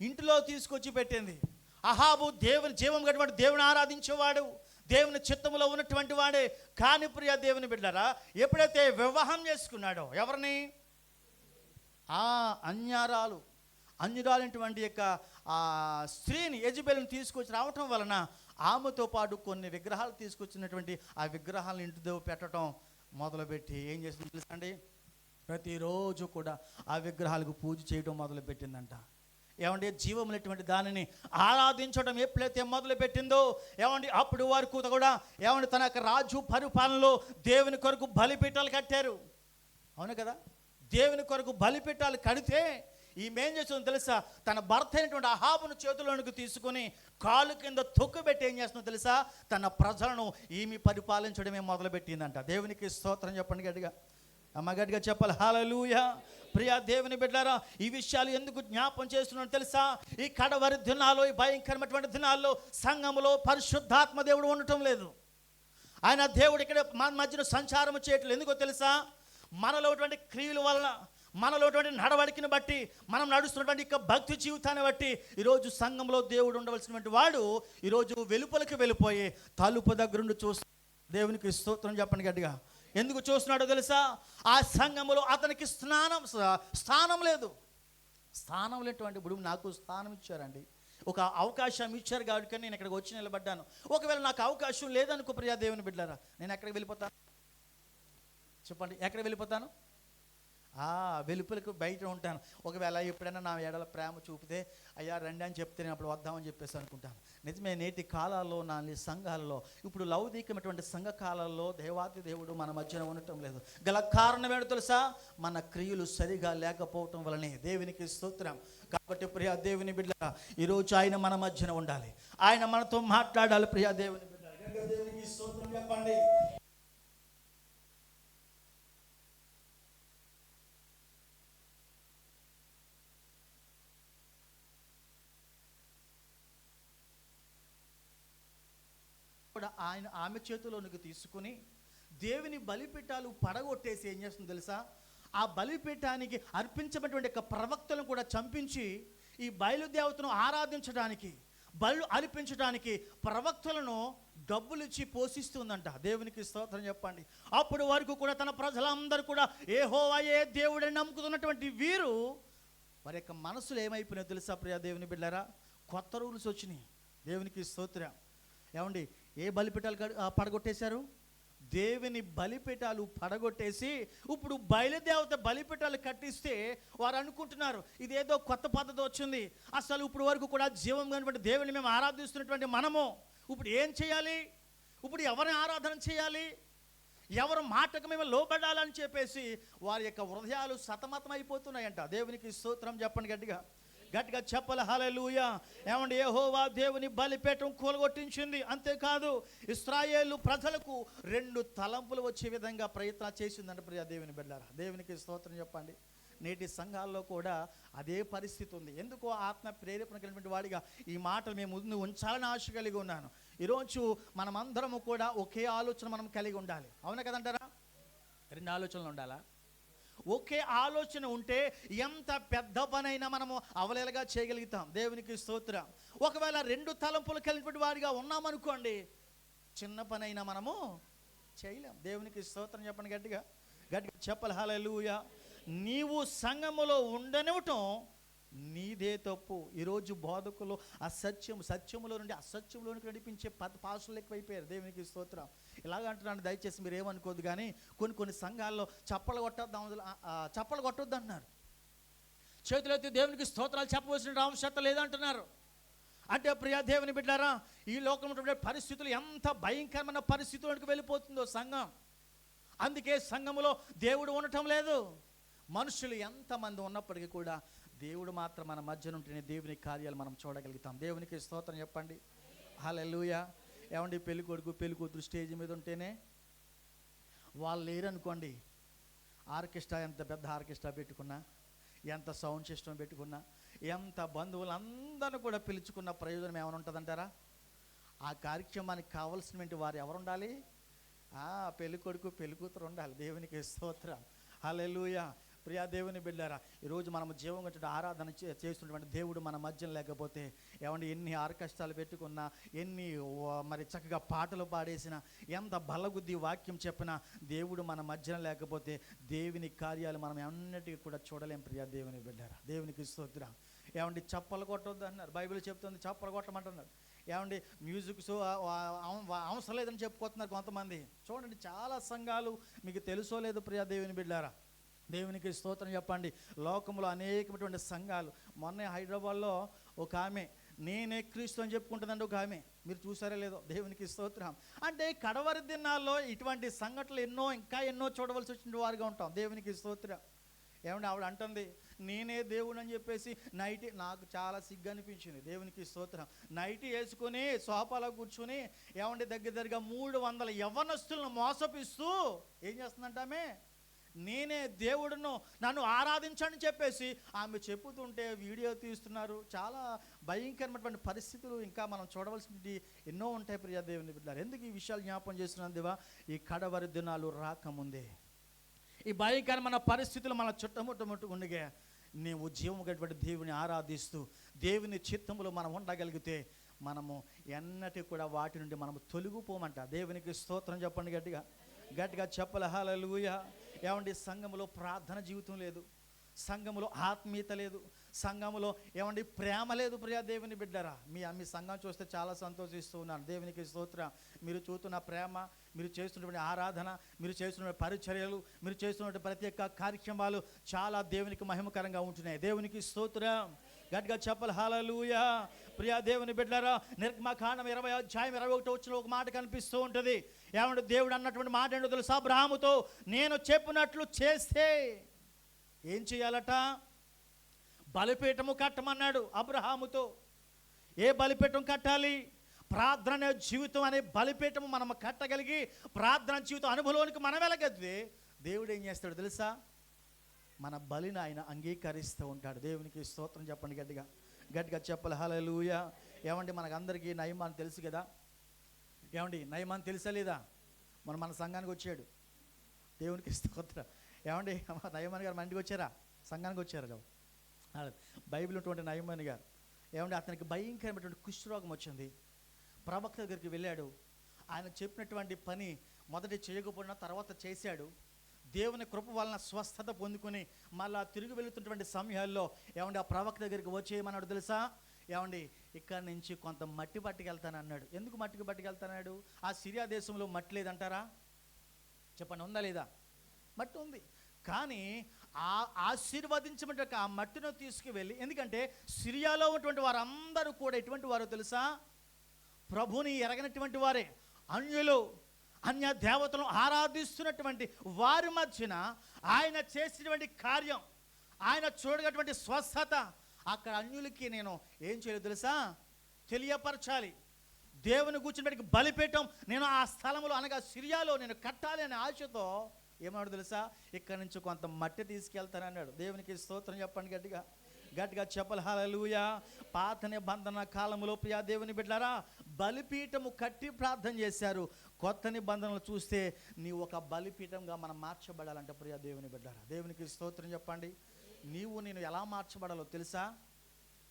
ఇంటిలో తీసుకొచ్చి పెట్టింది. అహాబు దేవుని జీవం గటువంటి దేవుని ఆరాధించేవాడు, దేవుని చిత్తములో ఉన్నటువంటి వాడే. కాని ప్రియ దేవుని బిడ్డలారా, ఎప్పుడైతే వివాహం చేసుకున్నాడో ఎవరిని, అన్యురాలైనటువంటి యొక్క స్త్రీని, యెజబెలుని తీసుకొచ్చి రావటం వలన ఆమెతో పాటు కొన్ని విగ్రహాలు తీసుకొచ్చినటువంటి ఆ విగ్రహాలను ఇంటిదో పెట్టడం మొదలుపెట్టి ఏం చేసింది తెలుసా అండి, ప్రతిరోజు కూడా ఆ విగ్రహాలకు పూజ చేయడం మొదలుపెట్టిందంట. ఏమండి, జీవములటువంటి దానిని ఆరాధించడం ఎప్పుడైతే మొదలుపెట్టిందో ఏమండి, అప్పుడు వరకు కూడా ఏమండి తన యొక్క రాజు పరిపాలనలో దేవుని కొరకు బలిపీఠాలు కట్టారు. అవును కదా, దేవుని కొరకు బలిపీఠాలు కడితే ఈమె ఏం చేస్తుందో తెలుసా, తన భర్త అయినటువంటి అహాబును చేతిలోనికి తీసుకుని కాలు కింద తొక్కుబెట్టి ఏం చేస్తుందో తెలుసా, తన ప్రజలను ఈమె పరిపాలించడమే మొదలుపెట్టిందంట. దేవునికి స్తోత్రం చెప్పండి గట్టిగా, అమ్మ గట్టిగా చెప్పాలి హల్లెలూయా. ప్రియా దేవుని బిడ్డలారా, ఈ విషయాలు ఎందుకు జ్ఞాపం చేస్తున్నాను తెలుసా, ఈ కడవరి దినాల్లో, ఈ భయంకరమైనటువంటి దినాల్లో సంఘములో పరిశుద్ధాత్మ దేవుడు ఉండటం లేదు. ఆయన దేవుడు ఇక్కడ మన మధ్యన సంచారం చేయట్లేదు. ఎందుకో తెలుసా, మనలో ఉన్నటువంటి క్రియల వలన, మనలో ఉన్నటువంటి నడవడికని బట్టి, మనం నడుస్తున్నటువంటి యొక్క భక్తి జీవితాన్ని బట్టి ఈరోజు సంఘంలో దేవుడు ఉండవలసినటువంటి వాడు ఈరోజు వెలుపలికి వెళ్ళిపోయి తలుపు దగ్గరుండి చూస్తూ, దేవునికి స్తోత్రం చెప్పండి గట్టిగా. ఎందుకు చూస్తున్నాడో తెలుసా, ఆ సంఘములో అతనికి స్థానం లేదు. స్థానం లేనటువంటి, ఇప్పుడు నాకు స్థానం ఇచ్చారండి, ఒక అవకాశం ఇచ్చారు కాబట్టి నేను ఇక్కడికి వచ్చి నిలబడ్డాను. ఒకవేళ నాకు అవకాశం లేదనుకో ప్రియా దేవుని బిడ్డలారా, నేను ఎక్కడికి వెళ్ళిపోతాను చెప్పండి, ఎక్కడికి వెళ్ళిపోతాను? వెలుపలకు బయట ఉంటాను. ఒకవేళ ఎప్పుడైనా నా ఎడల ప్రేమ చూపితే అయ్యా రండి అని చెప్తే నేను అప్పుడు వద్దామని చెప్పేసి అనుకుంటాను. నిజమే, నేటి కాలాల్లో నా సంఘాలలో, ఇప్పుడు లౌకికమైనటువంటి సంఘ కాలాల్లో దేవాతి దేవుడు మన మధ్యన ఉండటం లేదు. గల కారణం ఏంటో తెలుసా, మన క్రియలు సరిగా లేకపోవటం వలనే. దేవునికి స్తోత్రం. కాబట్టి ప్రియా దేవుని బిడ్డ, ఈరోజు ఆయన మన మధ్యన ఉండాలి, ఆయన మనతో మాట్లాడాలి. ప్రియా దేవుని బిడ్డ, దేవునికి స్తోత్రం చెప్పండి. ఆయన ఆమె చేతిలోనికి తీసుకుని దేవుని బలిపీఠాలు పడగొట్టేసి ఏం చేస్తుంది తెలుసా, ఆ బలిపీఠానికి అర్పించబడినటువంటి యొక్క ప్రవక్తలను కూడా చంపించి ఈ బయలుదేవతను ఆరాధించడానికి, బలు అర్పించడానికి ప్రవక్తలను డబ్బులు ఇచ్చి పోషిస్తుందంట. దేవునికి స్తోత్రం చెప్పండి. అప్పుడు వరకు కూడా తన ప్రజలందరూ కూడా యెహోవాయే దేవుడని నమ్ముకున్నటువంటి వీరు వారి యొక్క మనసులు ఏమైపోయినాయో తెలుసా ప్రియా దేవుని బిడ్డలారా, కొత్త రూల్స్ వచ్చినాయి. దేవునికి స్తోత్రం. ఏమండి, ఏ బలిపీఠాలు పడగొట్టేశారు? దేవుని బలిపీఠాలు పడగొట్టేసి ఇప్పుడు బయలుదేవత బలిపీఠాలు కట్టిస్తే వారు అనుకుంటున్నారు ఇదేదో కొత్త పద్ధతి వచ్చింది, అసలు ఇప్పుడు వరకు కూడా జీవం కానివ్వండి దేవుని మేము ఆరాధిస్తున్నటువంటి మనము ఇప్పుడు ఏం చేయాలి, ఇప్పుడు ఎవరిని ఆరాధన చేయాలి, ఎవరు మాటకు మేము లోబడాలని చెప్పేసి వారి యొక్క హృదయాలు సతమతం అయిపోతున్నాయంట. దేవునికి స్తోత్రం చెప్పండి గట్టిగా, గట్టిగా చెప్పాలి హల్లెలూయా. ఏమండి, యెహోవా దేవుని బలిపీఠం కూలగొట్టించింది. అంతేకాదు ఇశ్రాయేలు ప్రజలకు 2 తలంపులు వచ్చే విధంగా ప్రయత్నం చేసిందంట. ప్రియా దేవుని బిడ్డలారా, దేవునికి స్తోత్రం చెప్పండి. నేటి సంఘాల్లో కూడా అదే పరిస్థితి ఉంది. ఎందుకో ఆత్మ ప్రేరేపణ కలిగినటువంటి వాడిగా ఈ మాటలు మేము ముందు ఉంచాలని ఆశ కలిగి ఉన్నాను. ఈరోజు మనమందరము కూడా ఒకే ఆలోచన మనం కలిగి ఉండాలి. అవునా కదంటారా? 2 ఆలోచనలు ఉండాలా? ఒకే ఆలోచన ఉంటే ఎంత పెద్ద పనైనా మనము అవలేలగా చేయగలుగుతాం. దేవునికి స్తోత్రం. ఒకవేళ 2 తలంపులు కలిగినటువంటి వాడిగా ఉన్నామనుకోండి, చిన్న పనైనా మనము చేయలేం. దేవునికి స్తోత్రం చెప్పండి గట్టిగా, గట్టిగా చెప్పాలి హల్లెలూయా. నీవు సంఘములో ఉండనివ్వటం నీదే తప్పు. ఈరోజు బోధకులు సత్యములో నుండి అసత్యంలోనికి నడిపించే పాసులు ఎక్కువైపోయారు. దేవునికి స్తోత్రం. ఇలాగ అంటున్నాను, దయచేసి మీరు ఏమనుకోదు కానీ కొన్ని సంఘాల్లో చప్పలు కొట్టొద్దు అంటున్నారు. చేతులెత్తి దేవునికి స్తోత్రాలు చెప్పవలసిన ఆవశ్యకత లేదంటున్నారు. అంటే ప్రియా దేవుని బిడ్డారా, ఈ లోకంలో పరిస్థితులు ఎంత భయంకరమైన పరిస్థితులకు వెళ్ళిపోతుందో సంఘం. అందుకే సంఘములో దేవుడు ఉండటం లేదు. మనుషులు ఎంతమంది ఉన్నప్పటికీ కూడా దేవుడు మాత్రం మన మధ్యన ఉంటేనే దేవుని కార్యాలు మనం చూడగలుగుతాం. దేవునికి స్తోత్రం చెప్పండి హల్లెలూయా. ఏమండి, పెళ్లి కొడుకు పెళ్లి కూతురు స్టేజ్ మీద ఉంటేనే వాళ్ళు లేరనుకోండి, ఆర్కెస్ట్రా ఎంత పెద్ద ఆర్కెస్ట్రా పెట్టుకున్నా, ఎంత సౌండ్ సిస్టమ్ పెట్టుకున్నా, ఎంత బంధువులందరూ కూడా పిలుచుకున్న ప్రయోజనం ఏమైనా ఉంటుందంటారా? ఆ కార్యక్రమానికి కావాల్సినటువంటి వారు ఎవరు ఉండాలి? పెళ్లి కొడుకు పెళ్లి కూతురు ఉండాలి. దేవునికి స్తోత్రం హల్లెలూయా. ప్రియా దేవుని బిడ్డారా, ఈరోజు మనం జీవం గట్టి ఆరాధన చేస్తున్నటువంటి దేవుడు మన మధ్యన లేకపోతే ఏమంటే ఎన్ని ఆర్కెస్ట్రాలు పెట్టుకున్నా, ఎన్ని మరి చక్కగా పాటలు పాడేసినా, ఎంత బలగుద్ది వాక్యం చెప్పినా దేవుడు మన మధ్యన లేకపోతే దేవుని కార్యాలు మనం అన్నిటికీ కూడా చూడలేం. ప్రియా దేవుని బిడ్డారా, దేవునికి స్తోత్రం. ఏమండి చప్పలు కొట్టొద్దు అన్నారు, బైబిల్ చెప్తుంది చప్పలు కొట్టమంటున్నారు. ఏమండి మ్యూజిక్స్ అవసరం లేదని చెప్పుకోతున్నారు కొంతమంది. చూడండి చాలా సంఘాలు, మీకు తెలుసో లేదు ప్రియా దేవుని బిడ్డారా, దేవునికి స్తోత్రం చెప్పండి. లోకంలో అనేకమైనటువంటి సంఘాలు. మొన్నే హైదరాబాద్లో ఒక ఆమె నేనే క్రీస్తు అని చెప్పుకుంటుందండి ఒక ఆమె, మీరు చూసారో లేదో, దేవునికి స్తోత్రం. అంటే కడవరి దినాల్లో ఇటువంటి సంఘటనలు ఇంకా ఎన్నో చూడవలసి వచ్చిన వారుగా ఉంటాం. దేవునికి స్తోత్రం. ఏమంటే ఆవిడ అంటుంది నేనే దేవుడు అని చెప్పేసి నైటీ, నాకు చాలా సిగ్గు అనిపించింది. దేవునికి స్తోత్రం. నైటీ వేసుకొని సోఫాలో కూర్చుని ఏమంటే దగ్గరగా 300 యవ్వనస్తులను మోసపిస్తూ ఏం చేస్తుందంటామే, నేనే దేవుడును, నన్ను ఆరాధించని చెప్పేసి ఆమె చెప్పుతుంటే వీడియో తీస్తున్నారు. చాలా భయంకరమైనటువంటి పరిస్థితులు ఇంకా మనం చూడవలసినవి ఎన్నో ఉంటాయి. ప్రియా దేవుని బిడ్డలారా, ఎందుకు ఈ విషయాలు జ్ఞాపం చేస్తున్నాను దేవా, ఈ కడవరి దినాలు రాకముందే ఈ భయంకరమైన పరిస్థితులు మన చుట్టముట్టుకుండగా నీవు జీవము గటువంటి దేవుని ఆరాధిస్తూ దేవుని చిత్తములో మనం ఉండగలిగితే మనము ఎన్నటి కూడా వాటి నుండి మనము తొలగిపోమంట. దేవునికి స్తోత్రం చెప్పండి గట్టిగా, గట్టిగా చెప్పాలి హల్లెలూయా. ఏమండి సంఘములో ప్రార్థన జీవితం లేదు, సంఘములో ఆత్మీయత లేదు, సంఘములో ఏమండి ప్రేమ లేదు. ప్రియా దేవుని బిడ్డరా, మీ సంఘం చూస్తే చాలా సంతోషిస్తూ ఉన్నాను. దేవునికి స్తోత్రం. మీరు చూస్తున్న ప్రేమ, మీరు చేస్తున్నటువంటి ఆరాధన, మీరు చేస్తున్న పరిచర్యలు, మీరు చేస్తున్న ప్రత్యేక కార్యక్రమాలు చాలా దేవునికి మహిమకరంగా ఉంటున్నాయి. దేవునికి స్తోత్రం. గట్టిగా చెప్పాలి హల్లెలూయా. ప్రియా దేవుని బిడ్డలారా, నిర్గమకాండం 20:21 ఒక మాట కనిపిస్తూ ఉంటుంది. ఏమంటే దేవుడు అన్నటువంటి మాట ఏంటో తెలుసా, అబ్రహాముతో నేను చెప్పినట్లు చేస్తే ఏం చేయాలట, బలిపీఠము కట్టమన్నాడు అబ్రహాముతో. ఏ బలిపీఠం కట్టాలి? ప్రార్థన జీవితం అనే బలిపీఠము మనం కట్టగలిగి ప్రార్థన జీవితం అనుభవంలోనికి మనం వెళ్ళగలిగితే దేవుడు ఏం చేస్తాడు తెలుసా, మన బలిని ఆయన అంగీకరిస్తూ ఉంటాడు. దేవునికి స్తోత్రం చెప్పండి గట్టిగా, గట్టిగా చెప్పాలి హల్లెలూయా. ఏమండి మనకందరికీ నయమాన్ తెలుసు కదా, ఏమండి నయమాన్ తెలుసా లేదా? మన సంఘానికి వచ్చాడు. దేవునికి స్తోత్రం. ఏమండి నయమాన్ గారు మన ఇంటికి వచ్చారా? సంఘానికి వచ్చారు. బైబిల్ ఉన్నటువంటి నయమాన్ గారు ఏమండి అతనికి భయంకరమైనటువంటి కుష్ఠరోగం వచ్చింది. ప్రవక్త దగ్గరికి వెళ్ళాడు. ఆయన చెప్పినటువంటి పని మొదటి చేయకపోయినా తర్వాత చేశాడు. దేవుని కృప వలన స్వస్థత పొందుకొని మళ్ళా తిరిగి వెళుతున్నటువంటి సమయాల్లో ఏమండి ఆ ప్రవక్త దగ్గరికి వచ్చేయమన్నాడు తెలుసా. ఏమండి ఇక్కడి నుంచి కొంత మట్టి పట్టుకెళ్తాను అన్నాడు. ఎందుకు మట్టికి పట్టుకెళ్తాడు? ఆ సిరియా దేశంలో మట్టి లేదంటారా? చెప్పండి, ఉందా లేదా? మట్టి ఉంది. కానీ ఆ ఆశీర్వదించమంటే ఆ మట్టిని తీసుకువెళ్ళి, ఎందుకంటే సిరియాలో ఉన్నటువంటి వారందరూ కూడా ఎటువంటి వారో తెలుసా, ప్రభుని ఎరగనటువంటి వారే, అన్యులు, అన్య దేవతలను ఆరాధిస్తున్నటువంటి వారి మధ్యన ఆయన చేసినటువంటి కార్యం, ఆయన చూడగటువంటి స్వస్థత అక్కడ అన్యులకి నేను ఏం చేయలేదు తెలుసా, తెలియపరచాలి. దేవుని కూర్చున్నటువంటి బలిపీఠం నేను ఆ స్థలంలో అనగా సిరియాలో నేను కట్టాలి అనే ఆశతో ఏమన్నాడు తెలుసా, ఇక్కడ నుంచి కొంత మట్టి తీసుకెళ్తానన్నాడు. దేవునికి స్తోత్రం చెప్పండి గట్టిగా, గట్టిగా చెప్పాలి హల్లెలూయా. పాత నిబంధన కాలంలో ప్రియా దేవుని బిడ్డలారా బలిపీఠము కట్టి ప్రార్థన చేశారు. కొత్త నిబంధనలు చూస్తే నీవు ఒక బలిపీఠంగా మనం మార్చబడాలంటే ప్రియా దేవుని బిడ్డలారా, దేవునికి స్తోత్రం చెప్పండి. నీవు నేను ఎలా మార్చబడాలో తెలుసా?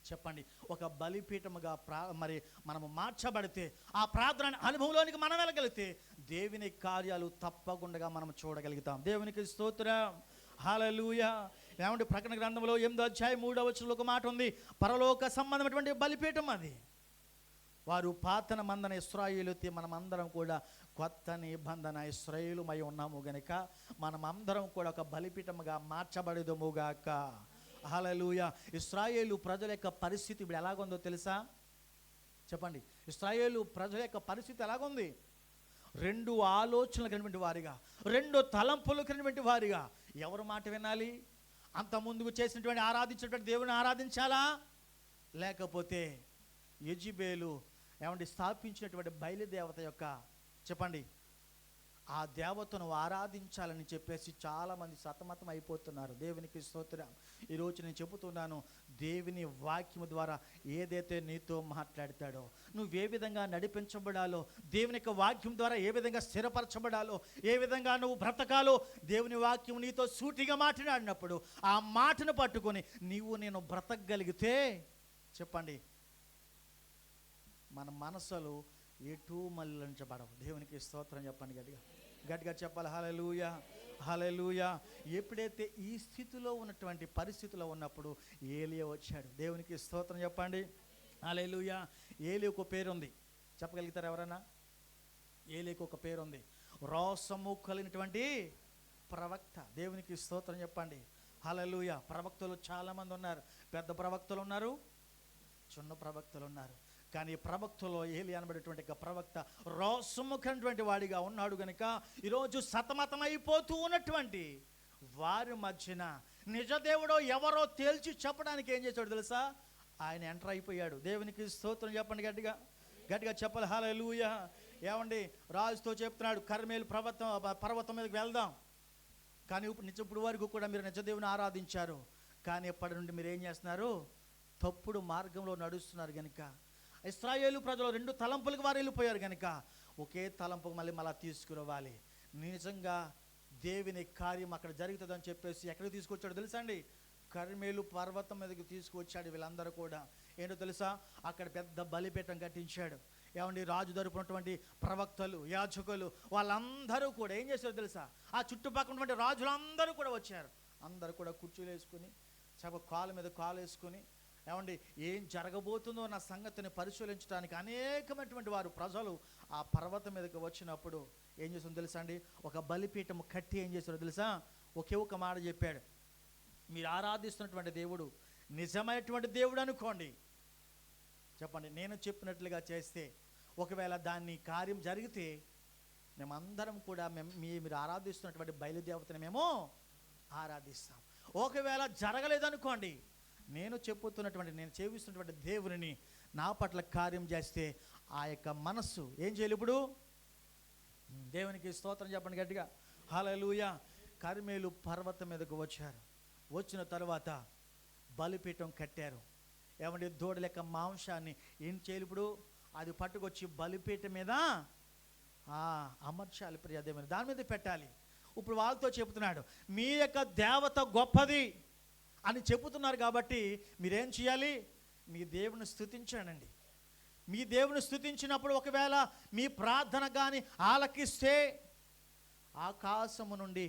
చెప్పండి. ఒక బలిపీఠముగా మరి మనము మార్చబడితే ఆ ప్రార్థన అనుభవంలోనికి మనం వెళ్ళగలిగితే దేవుని కార్యాలు తప్పకుండా మనం చూడగలుగుతాం. దేవునికి స్తోత్రం హల్లెలూయా. ఏమంటే ప్రకటన గ్రంథంలో 8:3 ఒక మాట ఉంది, పరలోక సంబంధమైనటువంటి బలిపీఠం అది. వారు పాత నిబంధన ఇశ్రాయేలు, మనమందరం కూడా కొత్త నిబంధన ఇశ్రాయేలుమై ఉన్నాము గనుక మనమందరం కూడా ఒక బలిపీఠముగా మార్చబడదుముగాక. హల్లెలూయా. ఇశ్రాయేలు ప్రజల యొక్క పరిస్థితి ఇప్పుడు ఎలాగుందో తెలుసా? చెప్పండి. ఇశ్రాయేలు ప్రజల యొక్క పరిస్థితి ఎలాగుంది? 2 ఆలోచనలు కలిగినటువంటి వారిగా, 2 తలంపులు కలిగినటువంటి వారిగా. ఎవరు మాట వినాలి? అంత ముందుకు చేసినటువంటి ఆరాధించినటువంటి దేవుని ఆరాధించాలా, లేకపోతే యెజెబెలు ఏమంటే స్థాపించినటువంటి బయలుదేవత యొక్క చెప్పండి ఆ దేవతను ఆరాధించాలని చెప్పేసి చాలామంది సతమతం అయిపోతున్నారు. దేవునికి స్తోత్రం. ఈరోజు నేను చెబుతున్నాను, దేవుని వాక్యము ద్వారా ఏదైతే నీతో మాట్లాడతాడో, నువ్వు ఏ విధంగా నడిపించబడాలో, దేవుని యొక్క వాక్యం ద్వారా ఏ విధంగా స్థిరపరచబడాలో, ఏ విధంగా నువ్వు బ్రతకాలో, దేవుని వాక్యం నీతో సూటిగా మాట్లాడినప్పుడు ఆ మాటను పట్టుకొని నేను బ్రతకగలిగితే, చెప్పండి, మన మనసులు ఎటు మళ్ళించబడవు. దేవునికి స్తోత్రం చెప్పండి. గట్టిగా గట్టిగా చెప్పాలి. హల్లెలూయా, హల్లెలూయా. ఎప్పుడైతే ఈ స్థితిలో ఉన్నటువంటి పరిస్థితిలో ఉన్నప్పుడు ఏలియా వచ్చాడు. దేవునికి స్తోత్రం చెప్పండి. హల్లెలూయా. ఏలియాకు ఒక పేరు ఉంది, చెప్పగలుగుతారు ఎవరన్నా? ఏలియాకు ఒక పేరు ఉంది, రోసము కలిగినటువంటి ప్రవక్త. దేవునికి స్తోత్రం చెప్పండి. హల్లెలూయా. ప్రవక్తలు చాలామంది ఉన్నారు. పెద్ద ప్రవక్తలు ఉన్నారు, చిన్న ప్రవక్తలు ఉన్నారు. కానీ ప్రవక్తలో ఏలియా అనబడేటువంటి ప్రవక్త రోసముఖమైనటువంటి వాడిగా ఉన్నాడు కనుక ఈరోజు సతమతమైపోతూ ఉన్నటువంటి వారి మధ్యన నిజదేవుడో ఎవరో తేల్చి చెప్పడానికి ఏం చేశాడు తెలుసా? ఆయన ఎంటర్ అయిపోయాడు. దేవునికి స్తోత్రం చెప్పండి. గట్టిగా గట్టిగా చెప్పాలి. హల్లెలూయా. ఏమండి, రాజుతో చెప్తున్నాడు, కర్మేలు పర్వతం మీదకి వెళ్దాం. కానీ ఇప్పుడు వరకు కూడా మీరు నిజదేవుని ఆరాధించారు, కానీ ఎప్పటి నుండి మీరు ఏం చేస్తున్నారు? తప్పుడు మార్గంలో నడుస్తున్నారు కనుక ఇశ్రాయేలు ప్రజలు 2 తలంపులకు వారు వెళ్ళిపోయారు కనుక ఒకే తలంపుకు మళ్ళీ తీసుకురావాలి. నిజంగా దేవుని కార్యం అక్కడ జరుగుతుందని చెప్పేసి ఎక్కడికి తీసుకొచ్చాడు తెలుసా అండి? కర్మేలు పర్వతం మీదకి తీసుకువచ్చాడు. వీళ్ళందరూ కూడా ఏంటో తెలుసా? అక్కడ పెద్ద బలిపీఠం కట్టించాడు. ఏమండి, రాజు తరపునటువంటి ప్రవక్తలు, యాజకులు వాళ్ళందరూ కూడా ఏం చేశారు తెలుసా? ఆ చుట్టుపక్కల ఉన్నటువంటి రాజులందరూ కూడా వచ్చారు. అందరూ కూడా కుర్చీలు వేసుకుని, కాలు మీద కాలు వేసుకుని, ఏమండి, ఏం జరగబోతుందో నా సంగతిని పరిశీలించడానికి అనేకమైనటువంటి వారు ప్రజలు ఆ పర్వతం మీదకి వచ్చినప్పుడు ఏం చేస్తుందో తెలుసా అండి? ఒక బలిపీఠం కట్టి ఏం చేశారో తెలుసా? ఒకే ఒక మాట చెప్పాడు, మీరు ఆరాధిస్తున్నటువంటి దేవుడు నిజమైనటువంటి దేవుడు అనుకోండి, చెప్పండి, నేను చెప్పినట్లుగా చేస్తే ఒకవేళ దాన్ని కార్యం జరిగితే మేమందరం కూడా మీరు ఆరాధిస్తున్నటువంటి బయలుదేవతని మేము ఆరాధిస్తాం. ఒకవేళ జరగలేదనుకోండి, నేను చేస్తున్నటువంటి దేవుని నా పట్ల కార్యం చేస్తే ఆ యొక్క మనస్సు ఏం చేయాలి? ఇప్పుడు దేవునికి స్తోత్రం చెప్పండి గట్టిగా. హల్లెలూయా. కర్మేలు పర్వతం మీదకు వచ్చారు. వచ్చిన తర్వాత బలిపీఠం కట్టారు. ఏమంటే దూడ లెక్క మాంసాన్ని ఏం చేయాలి? ఇప్పుడు అది పట్టుకొచ్చి బలిపీఠం మీద అమర్చాలి. ప్రియదేవుని దాని మీద పెట్టాలి. ఇప్పుడు వాళ్ళతో చెబుతున్నాడు, మీ యొక్క దేవత గొప్పది అని చెబుతున్నారు కాబట్టి మీరేం చేయాలి? మీ దేవుని స్తుతించండి. మీ దేవుని స్తుతించినప్పుడు ఒకవేళ మీ ప్రార్థన కానీ ఆలకిస్తే ఆకాశము నుండి